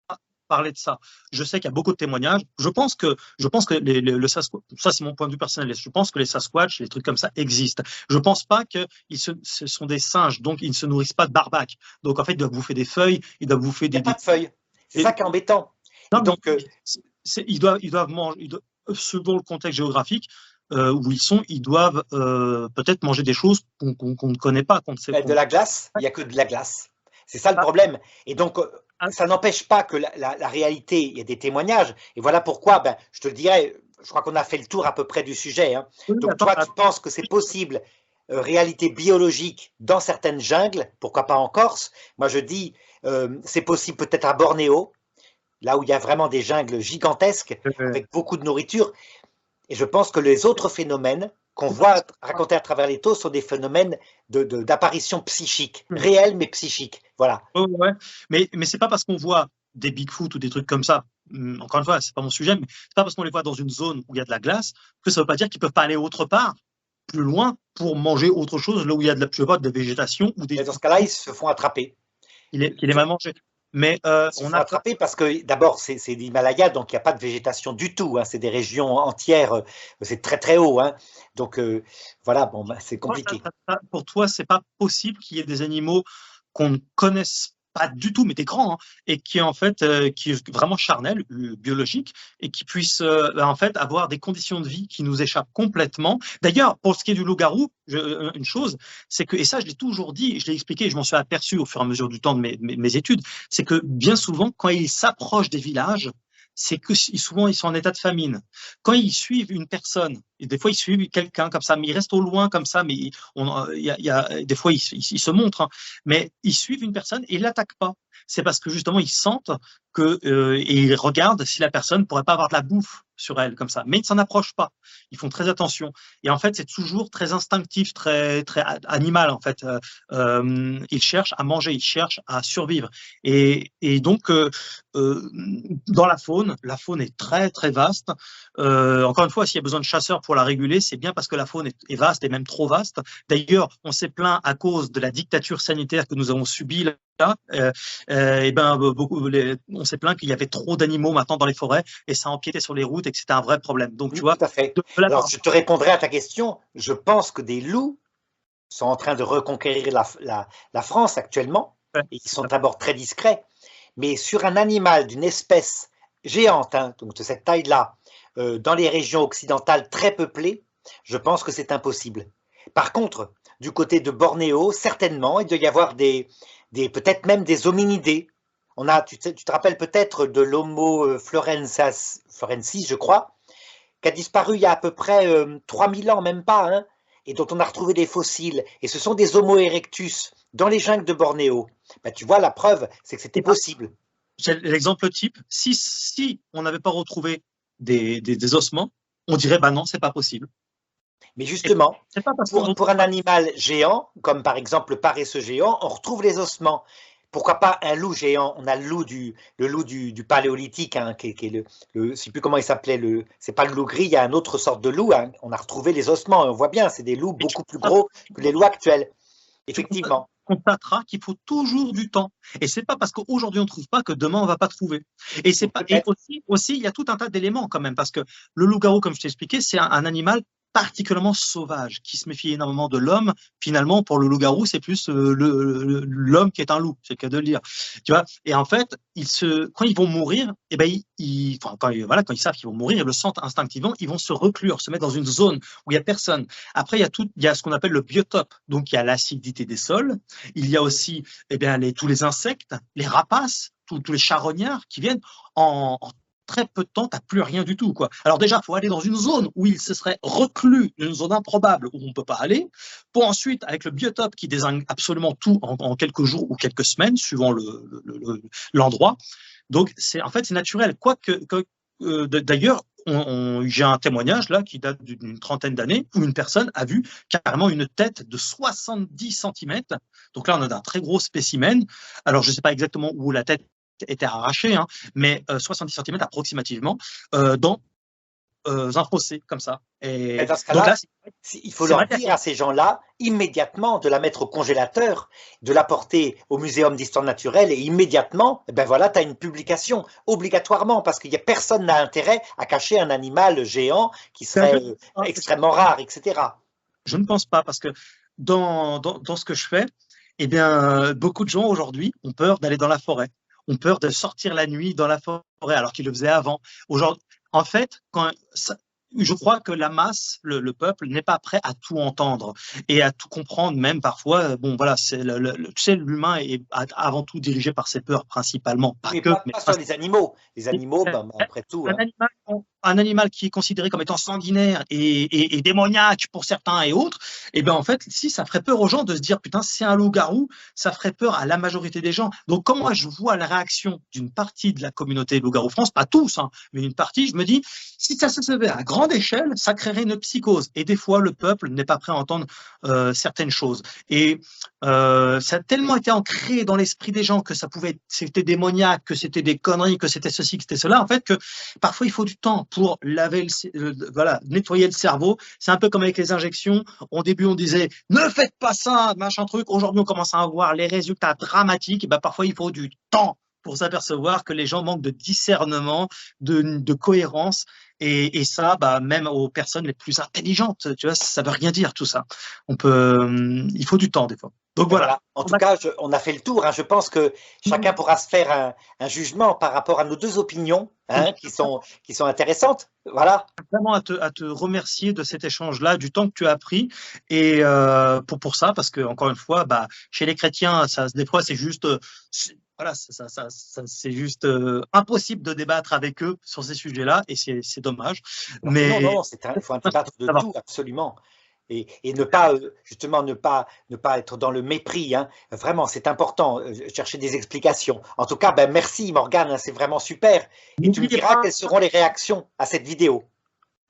parler de ça. Je sais qu'il y a beaucoup de témoignages. Je pense que le Sasquatch, ça c'est mon point de vue personnel. Je pense que les Sasquatch, les trucs comme ça existent. Je pense pas que ce sont des singes, donc ils ne se nourrissent pas de barbac. Donc en fait ils doivent bouffer des feuilles, ils doivent bouffer des feuilles. C'est ça qui est embêtant. Non, donc ils doivent manger selon le contexte géographique. où ils doivent peut-être manger des choses qu'on ne connaît pas, qu'on ne sait pas. De la glace, il n'y a que de la glace. C'est ça le problème. Et donc, ça n'empêche pas que la réalité, il y a des témoignages. Et voilà pourquoi, je te le dirais, je crois qu'on a fait le tour à peu près du sujet. Hein. Donc, toi, tu penses que c'est possible, réalité biologique dans certaines jungles, pourquoi pas en Corse? Moi, je dis, c'est possible peut-être à Bornéo, là où il y a vraiment des jungles gigantesques, avec beaucoup de nourriture. Et je pense que les autres phénomènes qu'on voit raconter à travers les taux sont des phénomènes d'apparition psychique, réels mais psychiques. Voilà. Ouais. Mais c'est pas parce qu'on voit des Bigfoot ou des trucs comme ça, encore une fois, c'est pas mon sujet, mais c'est pas parce qu'on les voit dans une zone où il y a de la glace que ça veut pas dire qu'ils peuvent pas aller autre part, plus loin, pour manger autre chose, là où il y a de la végétation. Ou dans ce cas-là, ils se font attraper. Il est mal mangé. Mais on a attrapé parce que d'abord c'est l'Himalaya, donc il n'y a pas de végétation du tout, hein, c'est des régions entières, c'est très très haut, hein, donc voilà, bon, c'est compliqué. Pour toi, c'est pas possible qu'il y ait des animaux qu'on ne connaisse pas du tout, mais des grands, hein, et qui en fait, qui est vraiment charnel, biologique, et qui puissent en fait avoir des conditions de vie qui nous échappent complètement. D'ailleurs, pour ce qui est du loup-garou, une chose, c'est que, et ça je l'ai toujours dit, je l'ai expliqué, je m'en suis aperçu au fur et à mesure du temps de mes études, c'est que bien souvent, quand ils s'approchent des villages, c'est que souvent ils sont en état de famine. Quand ils suivent une personne, et des fois ils suivent quelqu'un comme ça, mais ils restent au loin comme ça, mais des fois ils se montrent, hein, mais ils suivent une personne et ils l'attaquent pas. C'est parce que justement ils sentent que et ils regardent si la personne pourrait pas avoir de la bouffe sur elle comme ça, mais ils ne s'en approchent pas. Ils font très attention. Et en fait, c'est toujours très instinctif, très très animal en fait. Ils cherchent à manger, ils cherchent à survivre. Et donc dans la faune est très très vaste. Encore une fois, s'il y a besoin de chasseurs pour la réguler, c'est bien parce que la faune est vaste et même trop vaste. D'ailleurs, on s'est plaint à cause de la dictature sanitaire que nous avons subie là. On s'est plaint qu'il y avait trop d'animaux maintenant dans les forêts et ça empiétait sur les routes et que c'était un vrai problème. Donc, tu vois. Tout à fait. Alors, je te répondrai à ta question. Je pense que des loups sont en train de reconquérir la France actuellement et qui sont d'abord très discrets. Mais sur un animal d'une espèce géante, hein, donc de cette taille-là, dans les régions occidentales très peuplées, je pense que c'est impossible. Par contre, du côté de Bornéo, certainement, il doit y avoir peut-être même des hominidés. Tu te rappelles peut-être de l'Homo florensis, je crois, qui a disparu il y a à peu près 3000 ans, même pas, hein, et dont on a retrouvé des fossiles. Et ce sont des Homo erectus dans les jungles de Bornéo. Tu vois, la preuve, c'est que c'était possible. L'exemple type, si on n'avait pas retrouvé des ossements, on dirait, non, c'est pas possible. Mais justement, pour un animal géant, comme par exemple le paresseux géant, on retrouve les ossements. Pourquoi pas un loup géant? On a le loup du paléolithique, hein, qui est je ne sais plus comment il s'appelait, c'est pas le loup gris, il y a une autre sorte de loup, hein. On a retrouvé les ossements, on voit bien, c'est des loups beaucoup plus gros que les loups actuels. Effectivement. On constatera qu'il faut toujours du temps. Et c'est pas parce qu'aujourd'hui on ne trouve pas que demain on va pas trouver. Et c'est pas. Et aussi, il y a tout un tas d'éléments quand même, parce que le loup-garou, comme je t'ai expliqué, c'est un animal particulièrement sauvage, qui se méfie énormément de l'homme. Finalement, pour le loup-garou, c'est plus l'homme qui est un loup, c'est le cas de le dire. Tu vois. Et en fait, quand ils vont mourir, quand ils savent qu'ils vont mourir, ils le sentent instinctivement, ils vont se reclure, se mettre dans une zone où il y a personne. Après, il y a ce qu'on appelle le biotope. Donc, il y a l'acidité des sols. Il y a aussi, tous les insectes, les rapaces, tous les charognards qui viennent en très peu de temps, tu n'as plus rien du tout, quoi. Alors déjà, il faut aller dans une zone où il se serait reclus, une zone improbable où on ne peut pas aller, pour ensuite, avec le biotope qui désigne absolument tout en quelques jours ou quelques semaines, suivant l'endroit. Donc, c'est naturel. D'ailleurs, j'ai un témoignage là qui date d'une trentaine d'années où une personne a vu carrément une tête de 70 cm. Donc là, on a un très gros spécimen. Alors, je ne sais pas exactement où la tête était arraché, hein, mais 70 cm approximativement dans un fossé comme ça. Et dans ce cas-là, il faut leur dire à ces gens-là immédiatement de la mettre au congélateur, de la porter au Muséum d'histoire naturelle et immédiatement, tu as une publication obligatoirement parce qu'il y a personne n'a intérêt à cacher un animal géant qui serait extrêmement rare, etc. Je ne pense pas parce que dans ce que je fais, beaucoup de gens aujourd'hui ont peur d'aller dans la forêt. Ont peur de sortir la nuit dans la forêt alors qu'ils le faisaient avant. Aujourd'hui, en fait, je crois que la masse, le peuple, n'est pas prêt à tout entendre et à tout comprendre, même parfois. Bon, voilà, tu sais, l'humain est avant tout dirigé par ses peurs, principalement. Mais pas sur les animaux. Les animaux, après tout. Un animal qui est considéré comme étant sanguinaire et démoniaque pour certains et autres, et ben en fait, si ça ferait peur aux gens de se dire putain, c'est un loup-garou, ça ferait peur à la majorité des gens. Donc, quand moi je vois la réaction d'une partie de la communauté loup-garou France, pas tous, hein, mais une partie, je me dis, si ça se faisait à grande échelle, ça créerait une psychose. Et des fois, le peuple n'est pas prêt à entendre certaines choses. Et ça a tellement été ancré dans l'esprit des gens que c'était démoniaque, que c'était des conneries, que c'était ceci, que c'était cela, en fait, que parfois il faut du temps pour laver voilà, nettoyer le cerveau. C'est un peu comme avec les injections. Au début, on disait ne faites pas ça, machin truc. Aujourd'hui, on commence à avoir les résultats dramatiques. Et ben, parfois, il faut du temps pour s'apercevoir que les gens manquent de discernement, de cohérence. Et ça, bah, même aux personnes les plus intelligentes, tu vois, ça veut rien dire tout ça. Il faut du temps des fois. Donc voilà. En tout cas, on a fait le tour. Hein. Je pense que chacun pourra se faire un jugement par rapport à nos deux opinions, hein, qui sont intéressantes. Voilà. Vraiment à te remercier de cet échange-là, du temps que tu as pris, et pour ça, parce que encore une fois, bah, chez les chrétiens, des fois, c'est juste. Voilà, c'est juste impossible de débattre avec eux sur ces sujets-là, et c'est dommage. Mais non, il faut débattre de tout, absolument. Et ne pas, justement, ne pas être dans le mépris. Hein. Vraiment, c'est important, chercher des explications. En tout cas, ben, merci Morgane, hein, c'est vraiment super. Et tu me diras quelles seront les réactions à cette vidéo.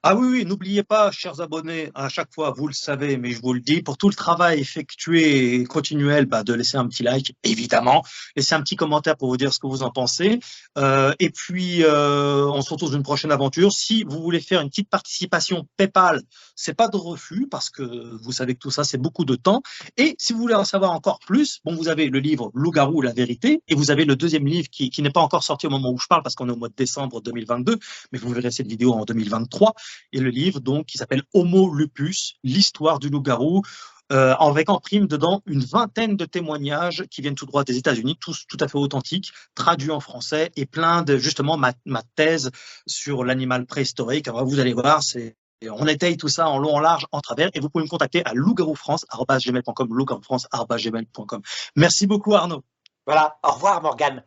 Ah oui, n'oubliez pas, chers abonnés, à chaque fois, vous le savez, mais je vous le dis, pour tout le travail effectué et continuel, bah, de laisser un petit like, évidemment, laisser un petit commentaire pour vous dire ce que vous en pensez. Et puis, on se retrouve dans une prochaine aventure. Si vous voulez faire une petite participation PayPal, c'est pas de refus, parce que vous savez que tout ça, c'est beaucoup de temps. Et si vous voulez en savoir encore plus, bon, vous avez le livre Loup-garou, la vérité, et vous avez le deuxième livre qui n'est pas encore sorti au moment où je parle, parce qu'on est au mois de décembre 2022, mais vous verrez cette vidéo en 2023. Et le livre donc qui s'appelle Homo Lupus, l'histoire du loup-garou, avec en prime dedans une vingtaine de témoignages qui viennent tout droit des États-Unis, tous tout à fait authentiques, traduits en français, et plein de justement ma thèse sur l'animal préhistorique. Alors, vous allez voir, on étaye tout ça en long, en large, en travers, et vous pouvez me contacter à loup-garou-france@gmail.com, loup-garou-france@gmail.com. Merci beaucoup Arnaud. Voilà, au revoir Morgane.